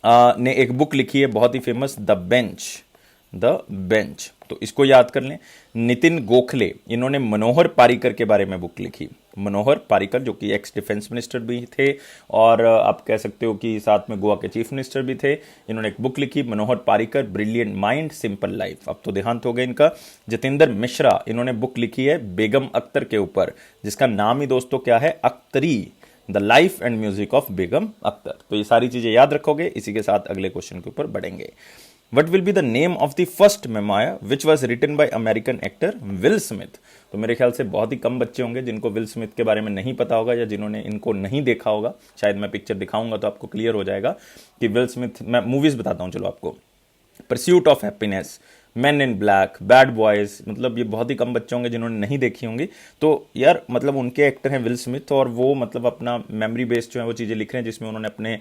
ने एक बुक लिखी है बहुत ही फेमस, द बेंच, तो इसको याद कर लें। नितिन गोखले, इन्होंने मनोहर पारिकर के बारे में बुक लिखी। मनोहर पारिकर जो कि एक्स डिफेंस मिनिस्टर भी थे और आप कह सकते हो कि साथ में गोवा के चीफ मिनिस्टर भी थे। इन्होंने एक बुक लिखी Manohar Parrikar, brilliant mind simple life. अब तो देहांत हो गया इनका। जतेंद्र मिश्रा, इन्होंने बुक लिखी है बेगम अख्तर के ऊपर, जिसका नाम ही दोस्तों क्या है, Akhtari, the life and music of Begum Akhtar. तो ये सारी चीजें याद रखोगे। इसी के साथ अगले क्वेश्चन के ऊपर बढ़ेंगे। What will be the name of the first memoir which was written by American actor Will Smith? तो मेरे ख्याल से बहुत ही कम बच्चे होंगे जिनको विल स्मिथ के बारे में नहीं पता होगा या जिन्होंने इनको नहीं देखा होगा। शायद मैं पिक्चर दिखाऊंगा तो आपको क्लियर हो जाएगा कि विल स्मिथ, मैं मूवीज बताता हूं चलो आपको। Pursuit of happiness, man in black, bad boys, मतलब ये बहुत ही कम बच्चे होंगे जिन्होंने नहीं देखी होंगी। तो यार मतलब उनके एक्टर हैं विल स्मिथ और वो मतलब अपना मेमोरी बेस्ड जो है वो चीज़ें लिख रहे हैं जिसमें उन्होंने अपने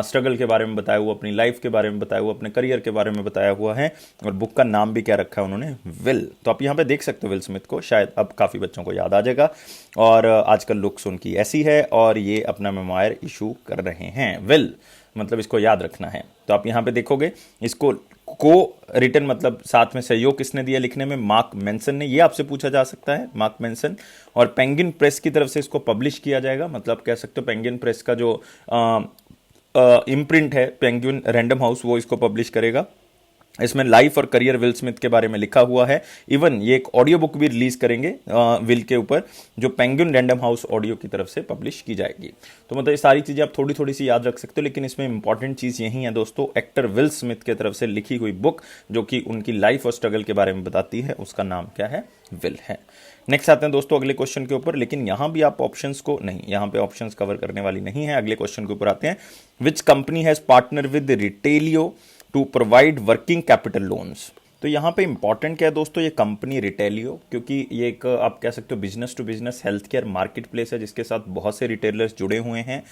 स्ट्रगल के बारे में बताया हुआ, अपनी लाइफ के बारे में बताया हुआ, अपने करियर के बारे में बताया हुआ है। और बुक का नाम भी क्या रखा है उन्होंने, विल। तो आप यहाँ पे देख सकते हो विल स्मिथ को, शायद अब काफ़ी बच्चों को याद आ जाएगा। और आजकल लुक्स उनकी ऐसी है और ये अपना मेमोयर इशू कर रहे हैं। विल मतलब इसको याद रखना है। तो आप यहाँ पे देखोगे इसको को रिटन मतलब साथ में सहयोग किसने दिया लिखने में, मार्क मेंसन ने। ये आपसे पूछा जा सकता है, मार्क मेंसन। और पेंगुइन प्रेस की तरफ से इसको पब्लिश किया जाएगा, मतलब कह सकते हो पेंगुइन प्रेस का जो इम्प्रिंट है पेंगुइन रैंडम हाउस, वो इसको पब्लिश करेगा। इसमें लाइफ और करियर विल स्मिथ के बारे में लिखा हुआ है। इवन ये एक ऑडियो बुक भी रिलीज करेंगे विल के ऊपर, जो पेंगुइन रैंडम हाउस ऑडियो की तरफ से पब्लिश की जाएगी। तो मतलब ये सारी चीजें आप थोड़ी थोड़ी सी याद रख सकते हो, लेकिन इसमें इंपॉर्टेंट चीज यही है दोस्तों, एक्टर विल स्मिथ की तरफ से लिखी हुई बुक जो कि उनकी लाइफ और स्ट्रगल के बारे में बताती है, उसका नाम क्या है, विल है। नेक्स्ट आते हैं दोस्तों अगले क्वेश्चन के ऊपर, लेकिन यहां भी आप ऑप्शंस को नहीं, यहां पे ऑप्शंस कवर करने वाली नहीं है। अगले क्वेश्चन के ऊपर आते हैं। Which company has partner with Retailio to provide working capital loans. तो यहाँ पे इंपॉर्टेंट क्या है दोस्तों, ये कंपनी रिटेलियो, क्योंकि ये एक आप कह सकते हो business to business health care market place है जिसके साथ बहुत से रिटेलर्स जुड़े हुए हैं।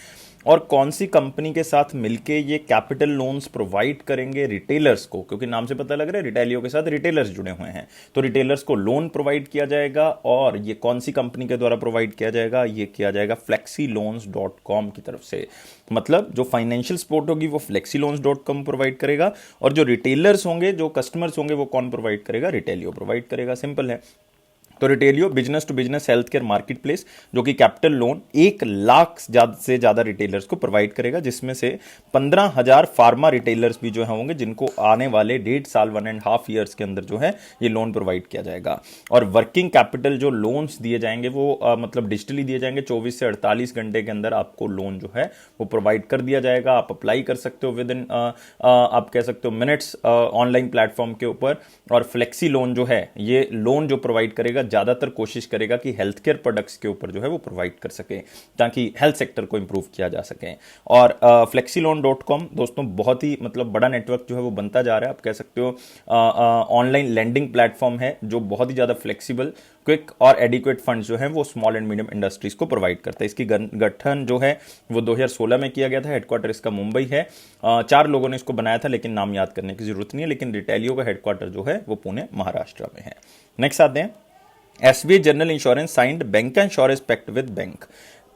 और कौन सी कंपनी के साथ मिलके ये कैपिटल लोन्स प्रोवाइड करेंगे रिटेलर्स को, क्योंकि नाम से पता लग रहा है रिटेलियो के साथ रिटेलर्स जुड़े हुए हैं, तो रिटेलर्स को लोन प्रोवाइड किया जाएगा। और ये कौन सी कंपनी के द्वारा प्रोवाइड किया जाएगा, ये किया जाएगा flexiloans.com की तरफ से। मतलब जो फाइनेंशियल सपोर्ट होगी वो flexiloans.com प्रोवाइड करेगा, और जो रिटेलर्स होंगे, जो कस्टमर्स होंगे, वो कौन प्रोवाइड करेगा, रिटेलियो प्रोवाइड करेगा। सिंपल है। तो Retailio business to business health care market place जो कि कैपिटल लोन 1 लाख से ज्यादा रिटेलर्स को प्रोवाइड करेगा, जिसमें से 15,000 फार्मा रिटेलर्स भी जो है होंगे जिनको आने वाले 1.5 साल 1.5 ईयर्स के अंदर जो है ये लोन प्रोवाइड किया जाएगा। और वर्किंग कैपिटल जो लोन्स दिए जाएंगे वो मतलब डिजिटली दिए जाएंगे, 24 से 48 घंटे के अंदर आपको लोन जो है वो प्रोवाइड कर दिया जाएगा। आप अप्लाई कर सकते हो विद इन आप कह सकते हो मिनट्स ऑनलाइन प्लेटफॉर्म के ऊपर। और फ्लेक्सी लोन जो है ये लोन जो प्रोवाइड करेगा ज्यादातर कोशिश करेगा कि हेल्थ केयर प्रोडक्ट्स के ऊपर जो है वो प्रोवाइड कर सके ताकि हेल्थ सेक्टर को इंप्रूव किया जा सके। और flexiloan.com दोस्तों बहुत ही मतलब बड़ा नेटवर्क जो है वो बनता जा रहा है। आप कह सकते हो ऑनलाइन लैंडिंग प्लेटफॉर्म है जो बहुत ही ज्यादा फ्लेक्सिबल, क्विक और एडिक्वेट फंड्स जो है वो स्मॉल एंड मीडियम इंडस्ट्रीज को प्रोवाइड करता है। इसकी गठन जो है वो 2016 में किया गया था। हेडक्वार्टर इसका मुंबई है। 4 लोगों ने इसको बनाया था, लेकिन नाम याद करने की जरूरत नहीं है। लेकिन रिटेलियो का हेडक्वार्टर जो है वो पुणे महाराष्ट्र में है। नेक्स्ट आते हैं SBI general insurance signed bank insurance pact with bank.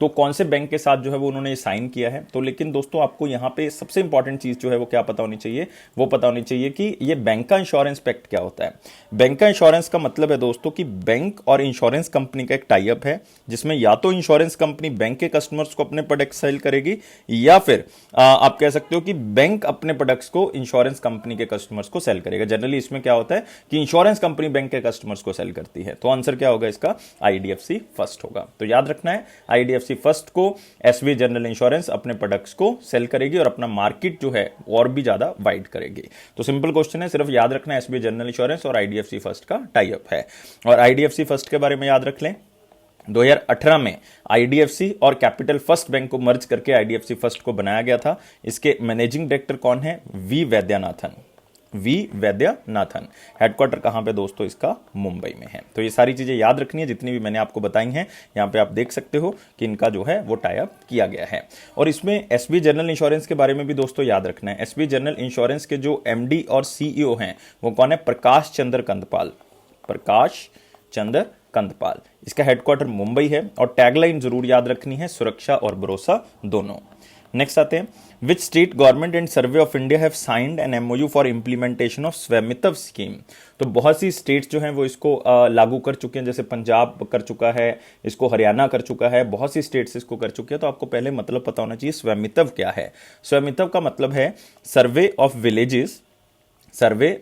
तो कौन से बैंक के साथ जो है वो उन्होंने साइन किया है। तो लेकिन दोस्तों आपको यहाँ पे सबसे इंपॉर्टेंट चीज जो है वो क्या पता होनी चाहिए, वो पता होनी चाहिए कि ये बैंक का इंश्योरेंस पैक्ट क्या होता है। बैंक का इंश्योरेंस का मतलब है दोस्तों कि बैंक और इंश्योरेंस कंपनी का एक टाई अप है, जिसमें या तो इंश्योरेंस कंपनी बैंक के कस्टमर्स को अपने प्रोडक्ट सेल करेगी, या फिर आप कह सकते हो कि बैंक अपने प्रोडक्ट्स को इंश्योरेंस कंपनी के कस्टमर्स को सेल करेगा। जनरली इसमें क्या होता है कि इंश्योरेंस कंपनी बैंक के कस्टमर्स को सेल करती है। तो आंसर क्या होगा इसका, आईडीएफसी फर्स्ट होगा। तो याद रखना है आईडीएफसी फर्स्ट को एसबीआई जनरल इंश्योरेंस अपने प्रोडक्ट्स को सेल करेगी और अपना मार्केट जो है और भी ज्यादा वाइड करेगी। तो सिंपल क्वेश्चन है, सिर्फ याद रखना है एसबीआई जनरल इंश्योरेंस और आईडीएफसी फर्स्ट का टाई अप है। और आईडीएफसी फर्स्ट के बारे में याद रख लें, 2018 में आईडीएफसी और कैपिटल फर्स्ट बैंक को मर्ज करके आईडीएफसी फर्स्ट को बनाया गया था। इसके मैनेजिंग डायरेक्टर कौन है, वी वैद्यनाथन। हेडक्वार्टर कहां पे दोस्तों, इसका मुंबई में है। तो ये सारी चीजें याद रखनी है जितनी भी मैंने आपको बताई हैं। यहां पे आप देख सकते हो कि इनका जो है वो टाई अप किया गया है। और इसमें एसबीआई जनरल इंश्योरेंस के बारे में भी दोस्तों याद रखना है। एसबीआई जनरल इंश्योरेंस के जो एमडी और सीईओ हैं वो कौन है, प्रकाश चंद्र कंदपाल। इसका हेडक्वार्टर मुंबई है। और टैगलाइन जरूर याद रखनी है, सुरक्षा और भरोसा दोनों। नेक्स्ट आते हैं, which state government and survey of India have signed an MOU for implementation of स्वामित्व स्कीम। तो बहुत सी स्टेट्स जो हैं वो इसको लागू कर चुके हैं, जैसे पंजाब कर चुका है, इसको हरियाणा कर चुका है, बहुत सी स्टेट्स इसको कर चुके हैं। तो आपको पहले मतलब पता होना चाहिए स्वामित्व क्या है। स्वामित्व का मतलब है survey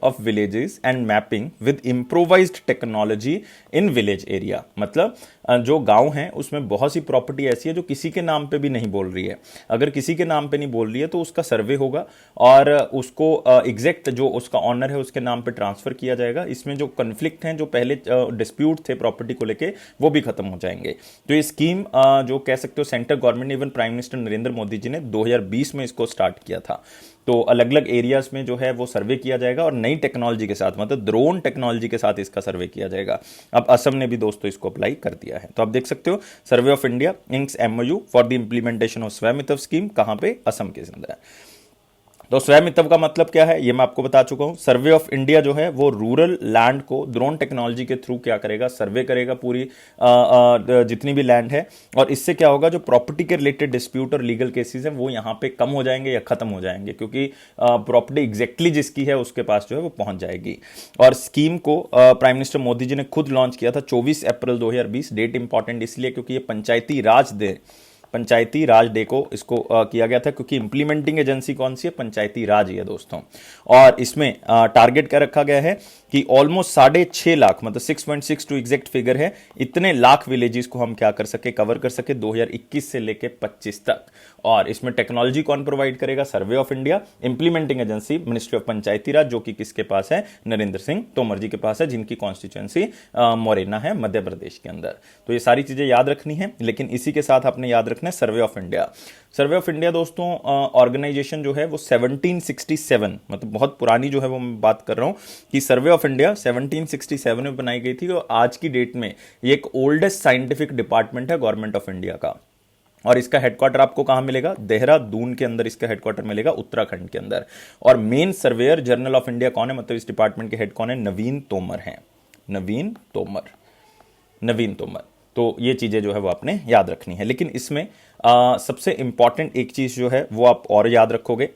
of villages and mapping with improvised technology in village area. मतलब जो गांव है उसमें बहुत सी प्रॉपर्टी ऐसी है जो किसी के नाम पे भी नहीं बोल रही है। अगर किसी के नाम पे नहीं बोल रही है तो उसका सर्वे होगा और उसको एग्जैक्ट जो उसका ऑनर है उसके नाम पे ट्रांसफर किया जाएगा। इसमें जो कन्फ्लिक्ट हैं, जो पहले डिस्प्यूट थे प्रॉपर्टी को लेके, वो भी खत्म हो जाएंगे। तो ये स्कीम जो कह सकते हो central government, even prime minister Narendra Modi ji ने 2020 में इसको स्टार्ट किया था। तो अलग अलग एरियाज में जो है वो सर्वे किया जाएगा और नई टेक्नोलॉजी के साथ, मतलब ड्रोन टेक्नोलॉजी के साथ इसका सर्वे किया जाएगा। अब असम ने भी दोस्तों इसको अप्लाई कर दिया है। तो आप देख सकते हो सर्वे of India inks MOU for the implementation of स्वामित्व स्कीम, कहां पे, असम के अंदर है। तो स्वामित्व का मतलब क्या है ये मैं आपको बता चुका हूं। सर्वे ऑफ इंडिया जो है वो रूरल लैंड को ड्रोन टेक्नोलॉजी के थ्रू क्या करेगा, सर्वे करेगा पूरी जितनी भी लैंड है। और इससे क्या होगा, जो प्रॉपर्टी के रिलेटेड डिस्प्यूट और लीगल केसेस हैं वो यहां पे कम हो जाएंगे या खत्म हो जाएंगे, क्योंकि प्रॉपर्टी एग्जैक्टली जिसकी है उसके पास जो है वो पहुंच जाएगी। और स्कीम को प्राइम मिनिस्टर मोदी जी ने खुद लॉन्च किया था 24 अप्रैल 2020। डेट इंपॉर्टेंट इसलिए क्योंकि ये पंचायती राज डे को इसको किया गया था, क्योंकि इंप्लीमेंटिंग एजेंसी कौन सी है, पंचायती राज ही है दोस्तों। और इसमें टारगेट क्या रखा गया है कि ऑलमोस्ट 6.5 लाख, मतलब 6.62 एग्जैक्ट फिगर है, इतने लाख विलेजेस को हम क्या कर सके, कवर कर सके 2021 से लेके 25 तक। और इसमें टेक्नोलॉजी कौन प्रोवाइड करेगा, survey of India, implementing agency ministry of Panchayati Raj, जो कि किसके पास है, नरेंद्र सिंह तोमर जी के पास है, जिनकी कॉन्स्टिट्यूएंसी मोरेना है मध्य प्रदेश के अंदर। तो ये सारी चीजें याद रखनी है, लेकिन इसी के साथ आपने याद रखना रखना है सर्वे of India. Survey of India दोस्तों ऑर्गेनाइजेशन जो है वो 1767, मतलब बहुत पुरानी जो है वो मैं बात कर रहा हूँ कि सर्वे ऑफ इंडिया 1767 में बनाई गई थी और आज की डेट में ये एक ओल्डेस्ट साइंटिफिक डिपार्टमेंट है गवर्नमेंट ऑफ इंडिया का। और इसका हेडक्वार्टर आपको कहां मिलेगा? देहरादून के अंदर इसका हेडक्वार्टर मिलेगा, उत्तराखंड के अंदर। और main surveyor general of India कौन है, मतलब इस डिपार्टमेंट के हेड कौन है? नवीन तोमर हैं, नवीन तोमर, नवीन तोमर। तो ये चीजें जो है वो आपने याद रखनी है। लेकिन इसमें सबसे इंपॉर्टेंट एक चीज जो है वो आप और याद रखोगे,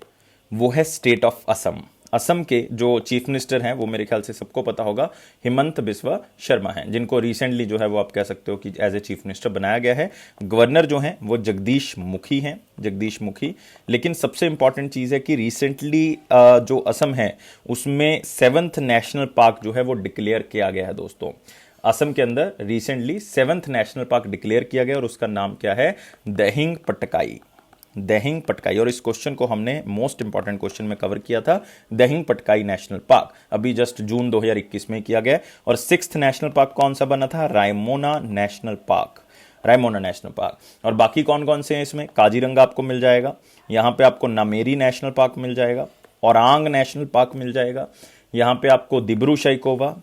वो है स्टेट ऑफ असम। असम के जो चीफ मिनिस्टर हैं वो मेरे ख्याल से सबको पता होगा, हिमंत बिस्वा शर्मा हैं, जिनको रिसेंटली जो है वो आप कह सकते हो कि एज ए चीफ मिनिस्टर बनाया गया है। गवर्नर जो हैं वो जगदीश मुखी हैं, जगदीश मुखी। लेकिन सबसे इंपॉर्टेंट चीज़ है कि रिसेंटली जो असम है उसमें 7th नेशनल पार्क जो है वो डिक्लेयर किया गया है दोस्तों। असम के अंदर recently 7th national park declare किया गया और उसका नाम क्या है? दहिंग पटकाई, दहिंग पटकाई। और इस क्वेश्चन को हमने मोस्ट इंपॉर्टेंट क्वेश्चन में कवर किया था, दहिंग पटकाई नेशनल पार्क अभी जस्ट जून 2021 में किया गया। और 6th नेशनल पार्क कौन सा बना था? Raimona national park, Raimona national park. और बाकी कौन कौन से हैं इसमें? काजीरंगा आपको मिल जाएगा, यहाँ पे आपको नामेरी नेशनल पार्क मिल जाएगा, औरांग नेशनल पार्क मिल जाएगा, यहाँ पे आपको दिब्रू सैखोवा,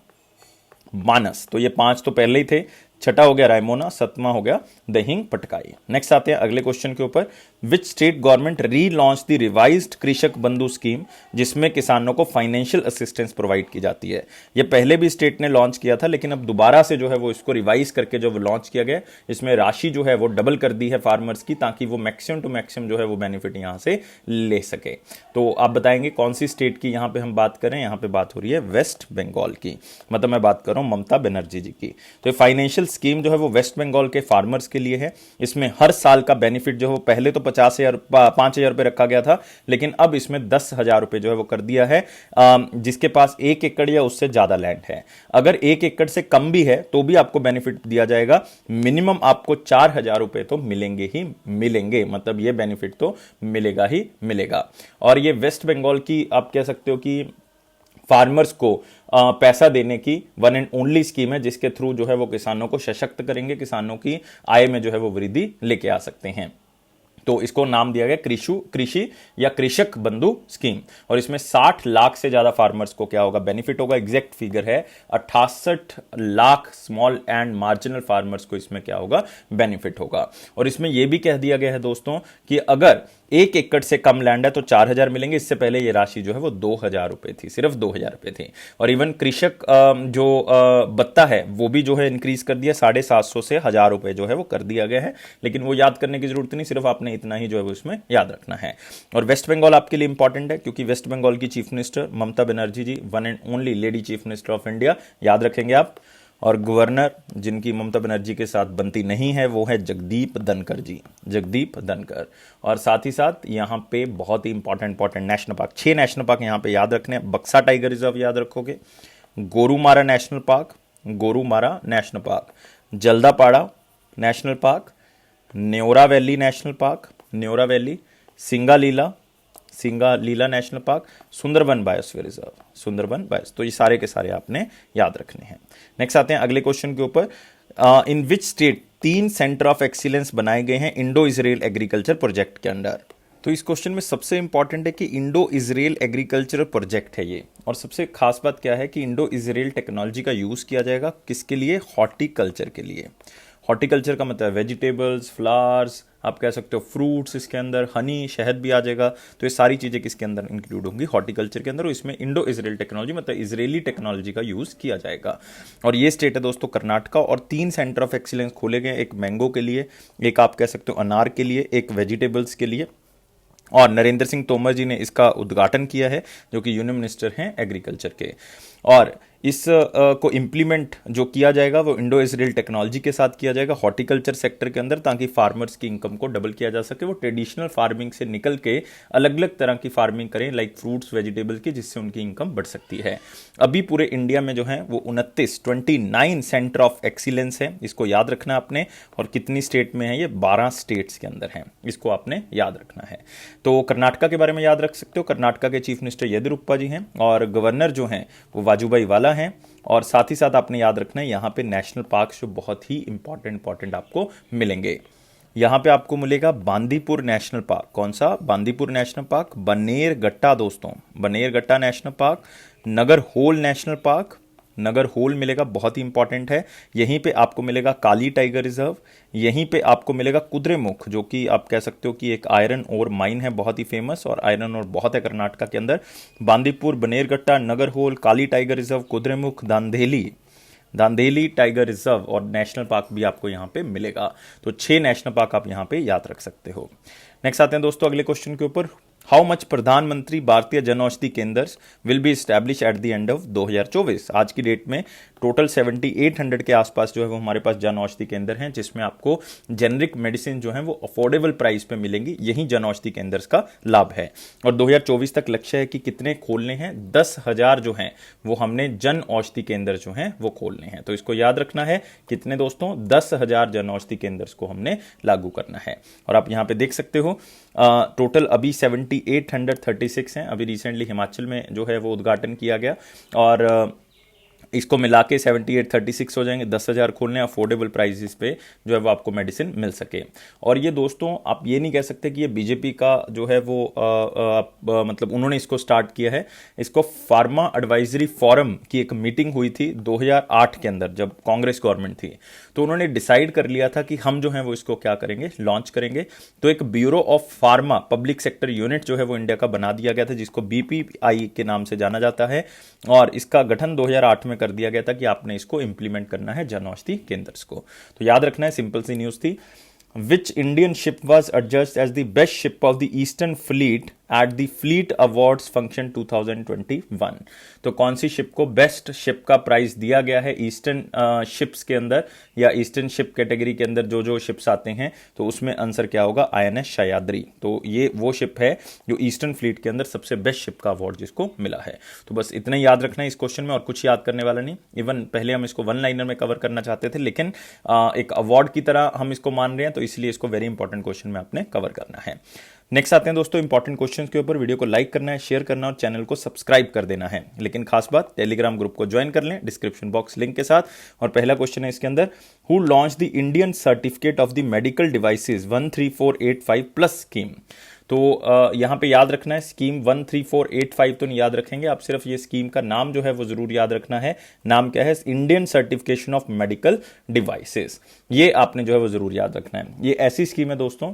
मानस। तो ये 5 तो पहले ही थे, छठा हो गया रायमोना, 7वां हो गया दहिंग पटकाई। नेक्स्ट आते हैं अगले क्वेश्चन के ऊपर। विच स्टेट गवर्नमेंट री लॉन्च द रिवाइज्ड कृषक बंधु स्कीम, जिसमें किसानों को फाइनेंशियल असिस्टेंस प्रोवाइड की जाती है। ये पहले भी स्टेट ने लॉन्च किया था, लेकिन अब दोबारा से जो है वो इसको रिवाइज करके जो लॉन्च किया गया, इसमें राशि जो है वो डबल कर दी है फार्मर्स की, ताकि वो मैक्सिमम टू मैक्सिमम जो है वो बेनिफिट यहां से ले सके। तो आप बताएंगे कौन सी स्टेट की यहां पर हम बात करें? यहां पर बात हो रही है वेस्ट बंगाल की, मतलब मैं बात कर रहा हूं ममता बनर्जी जी की। तो फाइनेंशियल स्कीम जो है वो वेस्ट बंगाल के फार्मर्स के लिए है। इसमें हर साल का बेनिफिट जो है पहले तो 5,000 रुपए रखा गया था, लेकिन अब इसमें 10,000 रुपए जो है वो कर दिया है जिसके पास 1 एकड़ या उससे ज्यादा लैंड है। अगर 1 एकड़ से कम भी है तो भी आपको बेनिफिट दिया जाएगा। मिनिमम आपको 4,000 रुपए तो मिलेंगे ही मिलेंगे, मतलब ये बेनिफिट तो मिलेगा ही मिलेगा। और ये वेस्ट बंगाल की आप कह सकते हो कि फार्मर्स को पैसा देने की वन एंड ओनली स्कीम है, जिसके थ्रू जो है वो किसानों को सशक्त करेंगे, किसानों की आय में जो है वो वृद्धि लेके आ सकते हैं। तो इसको नाम दिया गया कृषि या कृषक बंधु स्कीम। और इसमें 60 लाख से ज्यादा फार्मर्स को क्या होगा? बेनिफिट होगा। एग्जैक्ट फिगर है 68 lakh small and marginal farmers को इसमें क्या होगा? बेनिफिट होगा। और इसमें यह भी कह दिया गया है दोस्तों कि अगर 1 एकड़ से कम लैंड है तो 4,000 मिलेंगे। इससे पहले यह राशि जो है वो 2,000 रुपए थी, सिर्फ 2,000 रुपए थी। और इवन कृषक जो भत्ता है वो भी जो है इंक्रीज कर दिया, 750 से 1,000 रुपए जो है वो कर दिया गया है। लेकिन वो याद करने की जरूरत नहीं, सिर्फ आपने इतना ही जो है वो इसमें याद रखना है। और वेस्ट बंगाल आपके लिए इंपॉर्टेंट है क्योंकि वेस्ट बंगाल की chief minister Mamata Banerjee ji, one and only lady chief minister of India, याद रखेंगे आप। और गवर्नर जिनकी ममता बनर्जी के साथ बनती नहीं है वो है जगदीप धनखड़ जी, जगदीप धनखड़। और साथ ही साथ यहाँ पे बहुत ही important national park, 6 national park यहाँ पे याद रखने हैं। बक्सा टाइगर रिजर्व याद रखोगे, Gorumara national park, Gorumara national park, Jaldapara national park, Neora valley national park, Neora valley, Singalila national park, Sundarban biosphere reserve, Sundarban बायोस। तो ये सारे के सारे आपने याद रखने हैं। नेक्स्ट आते हैं अगले क्वेश्चन के ऊपर। In which state 3 centre of excellence बनाए गए हैं इंडो इजराइल एग्रीकल्चर प्रोजेक्ट के अंडर? तो इस क्वेश्चन में सबसे इंपॉर्टेंट है कि इंडो इजराइल एग्रीकल्चर प्रोजेक्ट है ये। और सबसे खास बात क्या है कि इंडो इजराइल टेक्नोलॉजी का यूज किया जाएगा किसके लिए? हॉर्टिकल्चर के लिए। हॉर्टिकल्चर का मतलब वेजिटेबल्स, फ्लावर्स, आप कह सकते हो फ्रूट्स, इसके अंदर हनी, शहद भी आ जाएगा। तो ये सारी चीजें किसके अंदर इंक्लूड होंगी? हॉर्टिकल्चर के अंदर। और इसमें इंडो इजराइल टेक्नोलॉजी मतलब इजरायली टेक्नोलॉजी का यूज किया जाएगा। और ये स्टेट है दोस्तों कर्नाटका। और 3 सेंटर ऑफ एक्सीलेंस खोले गए, एक मैंगो के लिए, एक आप कह सकते हो अनार के लिए, एक वेजिटेबल्स के लिए। और नरेंद्र सिंह तोमर जी ने इसका उद्घाटन किया है, जो कि यूनियन मिनिस्टर हैं एग्रीकल्चर के। और इस को इम्प्लीमेंट जो किया जाएगा वो इंडो इजराइल टेक्नोलॉजी के साथ किया जाएगा हॉर्टिकल्चर सेक्टर के अंदर, ताकि फार्मर्स की इनकम को डबल किया जा सके। वो ट्रेडिशनल फार्मिंग से निकल के अलग अलग तरह की फार्मिंग करें, लाइक फ्रूट्स, वेजिटेबल्स की, जिससे उनकी इनकम बढ़ सकती है। अभी पूरे इंडिया में जो है वो 29 सेंटर ऑफ एक्सीलेंस है, इसको याद रखना आपने। और कितनी स्टेट में है ये? 12 स्टेट्स के अंदर है, इसको आपने याद रखना है। तो कर्नाटका के बारे में याद रख सकते हो, कर्नाटका के चीफ मिनिस्टर येदियुरप्पा जी हैं और गवर्नर जो हैं वो वाजुभाई वाला हैं। और साथ ही साथ आपने याद रखना है यहाँ पे नेशनल पार्क जो बहुत ही इंपॉर्टेंट आपको मिलेंगे। यहाँ पे आपको मिलेगा बांदीपुर नेशनल पार्क। कौन सा? बांदीपुर नेशनल पार्क, बनेरगट्टा दोस्तों, Bannerghatta national park, Nagarhole national park, Nagarhole मिलेगा, बहुत ही इंपॉर्टेंट है। यहीं पे आपको मिलेगा काली टाइगर रिजर्व, यहीं पे आपको मिलेगा कुद्रेमुख, जो कि आप कह सकते हो कि एक आयरन ओर माइन है, बहुत ही फेमस, और आयरन ओर बहुत है कर्नाटका के अंदर। Bandipur, Bannerghatta, Nagarhole, Kali tiger reserve, Kudremukh, Dandeli tiger reserve और नेशनल पार्क भी आपको यहाँ पे मिलेगा। तो 6 नेशनल पार्क आप यहाँ पे याद रख सकते हो। नेक्स्ट आते हैं दोस्तों अगले क्वेश्चन के ऊपर। हाउ मच प्रधानमंत्री भारतीय जन औषधि केंद्र will be establish at the end of 2024। आज की डेट में टोटल 7800 के आसपास जो है वो हमारे पास जन औषधि केंद्र हैं, जिसमें आपको जेनरिक मेडिसिन जो है वो अफोर्डेबल प्राइस पे मिलेंगी। यही जन औषधि केंद्र का लाभ है। और 2024 तक लक्ष्य है कि कितने खोलने हैं? 10,000 जो हैं वो हमने जन औषधि केंद्र जो हैं वो खोलने हैं। तो इसको याद रखना है, कितने दोस्तों? 10,000 जन औषधि केंद्र को हमने लागू करना है। और आप यहाँ पे देख सकते हो टोटल अभी 7836 हैं। अभी रिसेंटली हिमाचल में जो है वो उद्घाटन किया गया, और इसको मिला के 7836 हो जाएंगे। 10,000 खोलने, अफोर्डेबल प्राइसेस पे जो है वो आपको मेडिसिन मिल सके। और ये दोस्तों आप ये नहीं कह सकते कि ये बीजेपी का जो है वो मतलब उन्होंने इसको स्टार्ट किया है। इसको फार्मा एडवाइजरी फोरम की एक मीटिंग हुई थी 2008 के अंदर, जब कांग्रेस गवर्नमेंट थी। तो उन्होंने डिसाइड कर लिया था कि हम जो है वो इसको क्या करेंगे, लॉन्च करेंगे। तो एक bureau of pharma public sector unit जो है वो इंडिया का बना दिया गया था, जिसको बीपीआई के नाम से जाना जाता है। और इसका गठन 2008 में कर दिया गया था कि आपने इसको इंप्लीमेंट करना है जन औषधि केंद्र को। तो याद रखना है, सिंपल सी न्यूज थी। Which Indian ship was adjudged as the best ship of the Eastern Fleet at the Fleet Awards Function 2021? तो कौन सी शिप को बेस्ट शिप का प्राइज दिया गया है ईस्टर्न शिप्स के अंदर, या ईस्टर्न शिप कैटेगरी के अंदर जो जो शिप्स आते हैं? तो उसमें आंसर क्या होगा? INS सह्याद्री। तो ये वो शिप है जो ईस्टर्न फ्लीट के अंदर सबसे बेस्ट शिप का अवार्ड जिसको मिला है। तो बस इतना ही याद रखना है इस क्वेश्चन में, और कुछ याद करने वाला नहीं। इवन पहले हम इसको वन लाइनर में कवर करना चाहते थे, लेकिन एक अवार्ड की तरह हम इसको मान रहे हैं, तो इसलिए इसको वेरी इंपॉर्टेंट क्वेश्चन में आपने कवर करना है। नेक्स्ट आते हैं दोस्तों इंपॉर्टेंट क्वेश्चंस के ऊपर। वीडियो को लाइक करना है, शेयर करना और चैनल को सब्सक्राइब कर देना है। लेकिन खास बात, टेलीग्राम ग्रुप को ज्वाइन कर लें डिस्क्रिप्शन बॉक्स लिंक के साथ। और पहला क्वेश्चन है इसके अंदर, who launch the Indian certificate of the medical devices 13485+ scheme? तो यहाँ पे याद रखना है, स्कीम 13485 तो नहीं याद रखेंगे आप, सिर्फ ये स्कीम का नाम जो है वो जरूर याद रखना है। नाम क्या है? Indian certification of medical devices. ये आपने जो है वो जरूर याद रखना है। ये ऐसी स्कीम है दोस्तों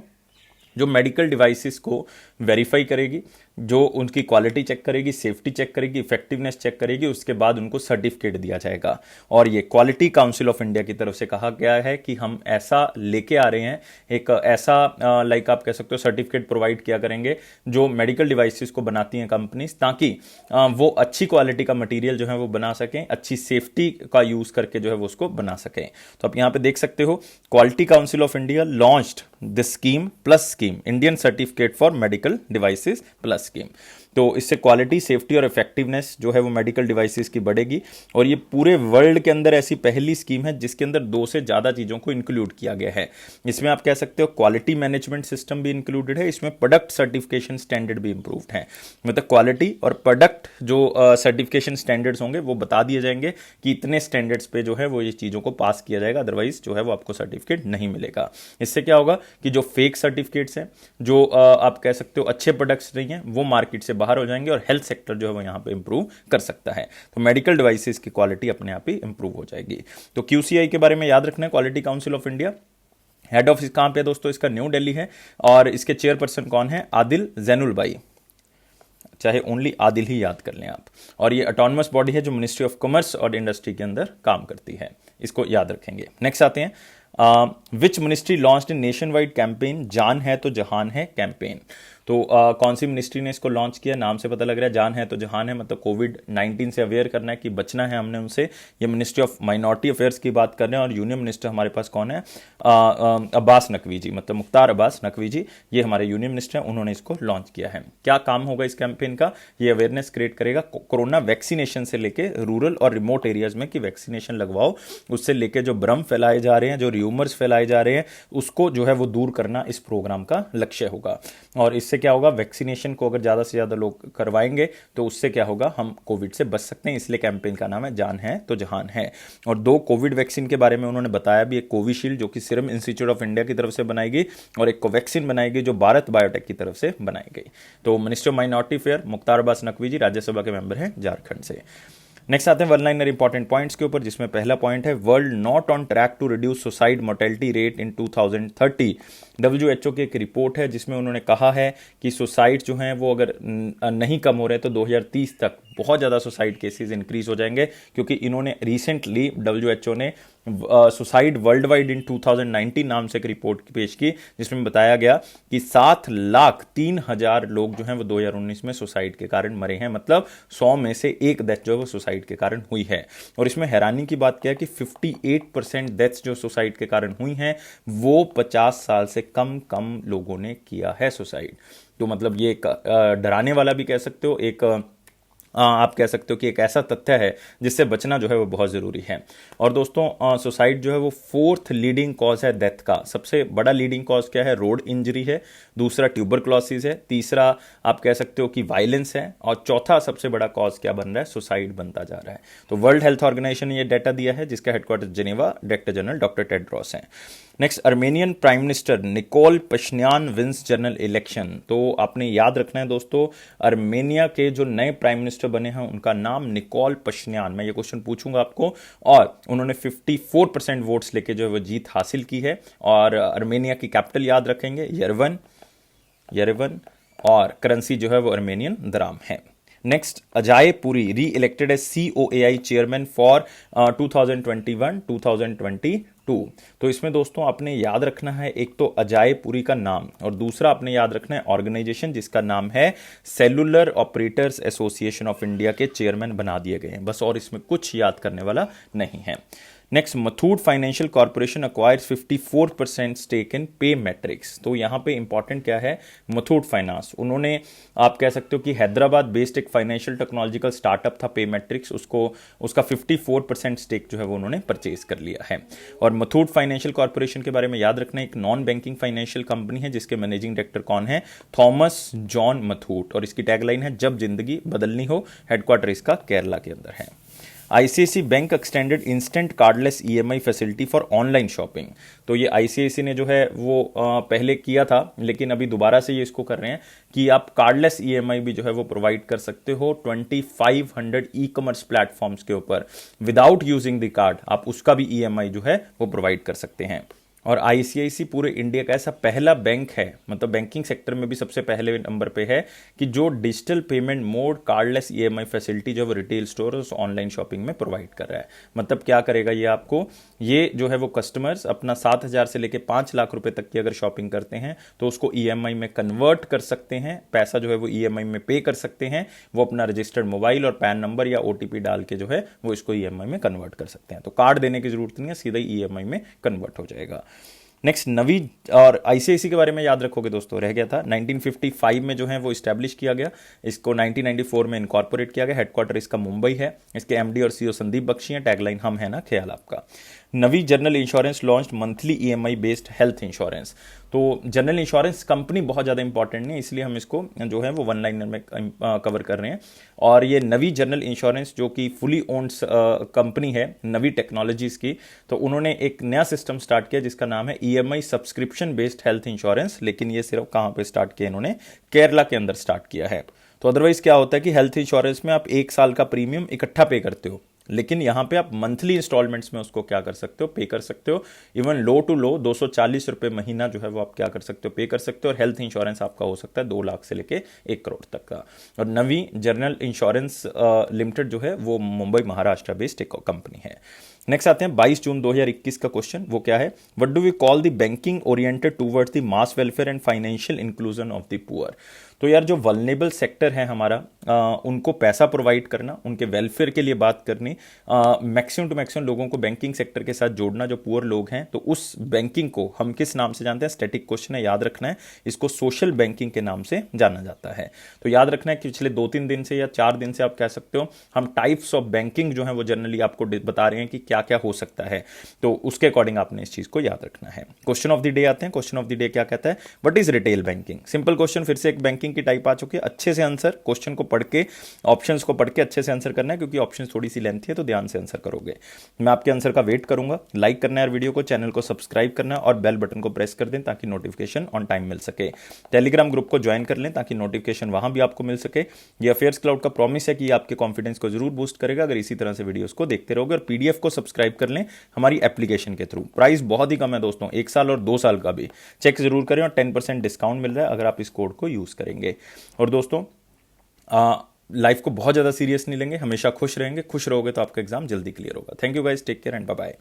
जो मेडिकल डिवाइसेस को वेरीफाई करेगी, जो उनकी क्वालिटी चेक करेगी, सेफ्टी चेक करेगी, इफेक्टिवनेस चेक करेगी, उसके बाद उनको सर्टिफिकेट दिया जाएगा। और ये क्वालिटी काउंसिल ऑफ इंडिया की तरफ से कहा गया है कि हम ऐसा लेके आ रहे हैं, एक ऐसा लाइक आप कह सकते हो सर्टिफिकेट प्रोवाइड किया करेंगे जो मेडिकल डिवाइसेस को बनाती हैं कंपनीज, ताकि वो अच्छी क्वालिटी का मटीरियल जो है वो बना सकें, अच्छी सेफ्टी का यूज करके जो है वो उसको बना सकें। तो आप यहाँ पे देख सकते हो, quality council of India launched this scheme plus scheme, Indian certificate for medical devices plus scheme. तो इससे क्वालिटी, सेफ्टी और इफेक्टिवनेस जो है वो मेडिकल डिवाइसेस की बढ़ेगी। और ये पूरे वर्ल्ड के अंदर ऐसी पहली स्कीम है जिसके अंदर 2 से ज़्यादा चीज़ों को इंक्लूड किया गया है। इसमें आप कह सकते हो क्वालिटी मैनेजमेंट सिस्टम भी इंक्लूडेड है, इसमें प्रोडक्ट सर्टिफिकेशन स्टैंडर्ड भी इंप्रूव्ड है। मतलब क्वालिटी और प्रोडक्ट जो सर्टिफिकेशन स्टैंडर्ड्स होंगे वो बता दिए जाएंगे कि इतने स्टैंडर्ड्स पे जो है वो ये चीज़ों को पास किया जाएगा, अदरवाइज जो है वो आपको सर्टिफिकेट नहीं मिलेगा। इससे क्या होगा कि जो फेक सर्टिफिकेट्स हैं, जो आप कह सकते हो अच्छे प्रोडक्ट्स नहीं हैं, वो मार्केट से बाहर हो जाएंगे और हेल्थ सेक्टर जो है वो यहाँ पे इंप्रूव कर सकता है। तो मेडिकल डिवाइसेस की क्वालिटी अपने आप ही इंप्रूव हो जाएगी। तो QCI के बारे में याद रखना है, quality council of India. Head office कहाँ पे है दोस्तों? इसका न्यू दिल्ली है। और इसके चेयरपर्सन कौन है? आदिल जैनुल भाई, चाहे ओनली आदिल ही याद कर लें आप। और ये ऑटोनमस बॉडी है जो मिनिस्ट्री ऑफ कॉमर्स और इंडस्ट्री के अंदर काम करती है, इसको याद रखेंगे। नेक्स्ट आते हैं, which ministry launched nation wide campaign जान है तो जहान है कैंपेन? तो कौन सी मिनिस्ट्री ने इसको लॉन्च किया? नाम से पता लग रहा है जान है तो जहान है, मतलब कोविड-19 से अवेयर करना है कि बचना है हमने उनसे। ये मिनिस्ट्री ऑफ माइनॉरिटी अफेयर्स की बात कर रहे हैं। और यूनियन मिनिस्टर हमारे पास कौन है? अब्बास नकवी जी, मतलब मुख्तार अब्बास नकवी जी, ये हमारे यूनियन मिनिस्टर हैं, उन्होंने इसको लॉन्च किया है। क्या काम होगा इस कैंपेन का? ये अवेयरनेस क्रिएट करेगा कोरोना वैक्सीनेशन से लेके रूरल और रिमोट एरियाज में कि वैक्सीनेशन लगवाओ, उससे लेके जो भ्रम फैलाए जा रहे हैं, जो र्यूमर्स फैलाए जा रहे हैं, उसको जो है वो दूर करना इस प्रोग्राम का लक्ष्य होगा। और इससे इससे क्या होगा, वैक्सीनेशन को अगर ज़्यादा से ज़्यादा लोग करवाएंगे तो उससे क्या होगा, हम कोविड से बच सकते हैं। इसलिए कैंपेन का नाम है जान है तो जहान है। और 2 कोविड वैक्सीन के बारे में उन्होंने बताया भी, एक कोविशील्ड जो कि सीरम इंस्टीट्यूट ऑफ इंडिया की तरफ से बनाई गई, और एक कोवैक्सीन बनाई गई जो भारत बायोटेक की तरफ से बनाई गई। तो minister of minority affair Mukhtar Abbas Naqvi ji Rajya Sabha के मेंबर हैं झारखंड से। नेक्स्ट आते हैं वन लाइनर इंपॉर्टेंट पॉइंट्स के ऊपर, जिसमें पहला पॉइंट है world not on track to reduce suicide mortality rate in 2030। WHO की एक रिपोर्ट है जिसमें उन्होंने कहा है कि सुसाइड जो हैं वो अगर नहीं कम हो रहे तो 2030 तक बहुत ज़्यादा सुसाइड केसेस इंक्रीज हो जाएंगे, क्योंकि इन्होंने रिसेंटली WHO ने सुसाइड वर्ल्ड वाइड इन 2019 नाम से एक रिपोर्ट पेश की, जिसमें बताया गया कि 7,03,000 लोग जो हैं वो 2019 में सुसाइड के कारण मरे हैं। मतलब 100 में से एक डेथ जो है वो सुसाइड के कारण हुई है। और इसमें हैरानी की बात क्या है कि 58% डेथ्स जो सुसाइड के कारण हुई हैं वो 50 साल से कम लोगों ने किया है सुसाइड। तो मतलब ये एक डराने वाला भी कह सकते हो, एक आप कह सकते हो कि एक ऐसा तथ्य है जिससे बचना जो है वो बहुत ज़रूरी है। और दोस्तों सुसाइड जो है वो 4th लीडिंग कॉज है डेथ का। सबसे बड़ा लीडिंग कॉज क्या है, रोड इंजरी है, दूसरा ट्यूबरक्लोसिस है, तीसरा आप कह सकते हो कि वायलेंस है, और चौथा सबसे बड़ा कॉज क्या बन रहा है, सुसाइड बनता जा रहा है। तो वर्ल्ड हेल्थ ऑर्गेनाइजेशन ने ये डाटा दिया है, जिसका headquarter Geneva, director general doctor Tedros हैं। Next, Armenian prime minister Nikol Pashinyan wins general election. तो आपने याद रखना है दोस्तों, अर्मेनिया के जो नए प्राइम मिनिस्टर बने हैं उनका नाम निकोल पश्न्यान। मैं ये क्वेश्चन पूछूंगा आपको। और उन्होंने 54% वोट्स लेके जो है वो जीत हासिल की है। और अर्मेनिया की कैपिटल याद रखेंगे यरेवन, और करेंसी जो है वो अर्मेनियन दराम है। Next, Ajay Puri reelected as COAI chairman for 2021-2022। तो इसमें दोस्तों आपने याद रखना है, एक तो अजय पुरी का नाम, और दूसरा आपने याद रखना है ऑर्गेनाइजेशन जिसका नाम है cellular operators association of India के चेयरमैन बना दिए गए हैं बस। और इसमें कुछ याद करने वाला नहीं है। Next, Muthoot financial corporation acquires 54% stake in Pay Matrix. तो यहां पे इंपॉर्टेंट क्या है, मथूट फाइनेंस, उन्होंने आप कह सकते हो कि हैदराबाद बेस्ड एक फाइनेंशियल टेक्नोलॉजिकल स्टार्टअप था पे मैट्रिक्स, उसका 54% स्टेक जो है वो उन्होंने परचेज कर लिया है। और मथूट फाइनेंशियल कॉर्पोरेशन के बारे में याद रखना, एक नॉन बैंकिंग फाइनेंशियल कंपनी है जिसके मैनेजिंग डायरेक्टर कौन है, थॉमस जॉन मथूट। और इसकी टैगलाइन है जब जिंदगी बदलनी हो। हेडक्वार्टर इसका केरला के अंदर है। ICICI bank extended instant cardless EMI facility for online shopping. तो ये ICICI ने जो है वो पहले किया था, लेकिन अभी दोबारा से ये इसको कर रहे हैं कि आप कार्डलेस EMI भी जो है वो प्रोवाइड कर सकते हो 2500 ई-कॉमर्स प्लेटफॉर्म्स के ऊपर विदाउट यूजिंग द कार्ड। आप उसका भी EMI जो है वो प्रोवाइड कर सकते हैं। और ICICI पूरे इंडिया का ऐसा पहला बैंक है, मतलब बैंकिंग सेक्टर में भी सबसे पहले नंबर पे है, कि जो digital payment mode cardless EMI facility जो वो रिटेल स्टोर और ऑनलाइन शॉपिंग में प्रोवाइड कर रहा है। मतलब क्या करेगा ये आपको, ये जो है वो कस्टमर्स अपना 7,000 से लेके 5 लाख रुपए तक की अगर शॉपिंग करते हैं तो उसको EMI में कन्वर्ट कर सकते हैं, पैसा जो है वो EMI में पे कर सकते हैं। वो अपना रजिस्टर्ड मोबाइल और पैन नंबर या OTP डाल के जो है वो इसको EMI में कन्वर्ट कर सकते हैं। तो कार्ड देने की जरूरत नहीं है, सीधा ही EMI में कन्वर्ट हो जाएगा। नेक्स्ट, नवी और ICICI के बारे में याद रखोगे दोस्तों, रह गया था 1955 में जो है वो इस्टेब्लिश किया गया। इसको 1994 में इनकॉर्पोरेट किया गया। हेडक्वार्टर इसका मुंबई है। इसके MD और CEO संदीप बख्शी हैं। टैगलाइन हम है ना ख्याल आपका। Navi general insurance launched monthly EMI based health insurance. तो जनरल इंश्योरेंस कंपनी बहुत ज़्यादा इंपॉर्टेंट नहीं, इसलिए हम इसको जो है वो वन लाइनर में कवर कर रहे हैं। और ये नवी जनरल इंश्योरेंस जो कि फुली ओन्ड कंपनी है नवी टेक्नोलॉजीज की, तो उन्होंने एक नया सिस्टम स्टार्ट किया जिसका नाम है EMI subscription based health insurance. लेकिन ये सिर्फ कहाँ पे स्टार्ट किया, इन्होंने केरला के अंदर स्टार्ट किया है। तो अदरवाइज क्या होता है कि हेल्थ इंश्योरेंस में आप 1 साल का प्रीमियम इकट्ठा पे करते हो, लेकिन यहां पे आप मंथली इंस्टॉलमेंट्स में उसको क्या कर सकते हो, पे कर सकते हो। इवन लो टू लो 240 रुपए महीना जो है वो आप क्या कर सकते हो, पे कर सकते हो। और हेल्थ इंश्योरेंस आपका हो सकता है 2 लाख से लेके 1 करोड़ तक का। और नवी जनरल इंश्योरेंस लिमिटेड जो है वो मुंबई महाराष्ट्र बेस्ड एक कंपनी है। नेक्स्ट आते हैं 22 जून 2021 का क्वेश्चन। वो क्या है, what do we call the banking oriented towards the mass welfare and financial inclusion of the poor. तो यार जो वल्नरेबल सेक्टर है हमारा, उनको पैसा प्रोवाइड करना, उनके वेलफेयर के लिए बात करनी, मैक्सिमम टू मैक्सिमम लोगों को बैंकिंग सेक्टर के साथ जोड़ना जो पुअर लोग हैं। तो उस बैंकिंग को हम किस नाम से जानते हैं? स्टैटिक क्वेश्चन है, याद रखना है। इसको सोशल बैंकिंग के नाम से जाना जाता है। तो याद रखना है कि पिछले 2-3 दिन से या 4 दिन से आप कह सकते हो हम टाइप्स ऑफ बैंकिंग जो है वो जनरली आपको बता रहे हैं कि क्या क्या हो सकता है। तो उसके अकॉर्डिंग आपने इस चीज को याद रखना है। क्वेश्चन ऑफ द डे आते हैं। क्वेश्चन ऑफ द डे क्या कहता है? What is retail banking? Simple question, फिर से एक बैंकिंग की टाइप आ चुकी है। अच्छे से आंसर, क्वेश्चन को पढ़ के, ऑप्शंस को पढ़ के अच्छे से आंसर करना है, क्योंकि ऑप्शन थोड़ी सी लेंथी है, तो ध्यान से आंसर करोगे। मैं आपके आंसर का वेट करूंगा। लाइक करना है वीडियो को, चैनल को सब्सक्राइब करना है और बेल बटन को प्रेस कर दें ताकि नोटिफिकेशन ऑन टाइम मिल सके। टेलीग्राम ग्रुप को ज्वाइन कर लें ताकि नोटिफिकेशन वहां भी आपको मिल सके। ये अफेयर्स क्लाउड का प्रॉमिस है कि आपके कॉन्फिडेंस को जरूर बूस्ट करेगा अगर इसी तरह से वीडियोस को देखते रहोगे। और पीडीएफ को सब्सक्राइब कर लें हमारी एप्लीकेशन के थ्रू। प्राइस बहुत ही कम है दोस्तों, 1 साल और 2 साल का भी चेक जरूर करें, और 10% डिस्काउंट मिल रहा है अगर आप इस कोड को यूज करेंगे। और दोस्तों, लाइफ को बहुत ज्यादा सीरियस नहीं लेंगे, हमेशा खुश रहेंगे। खुश रहोगे तो आपका एग्जाम जल्दी क्लियर होगा। Thank you guys, take care and bye bye.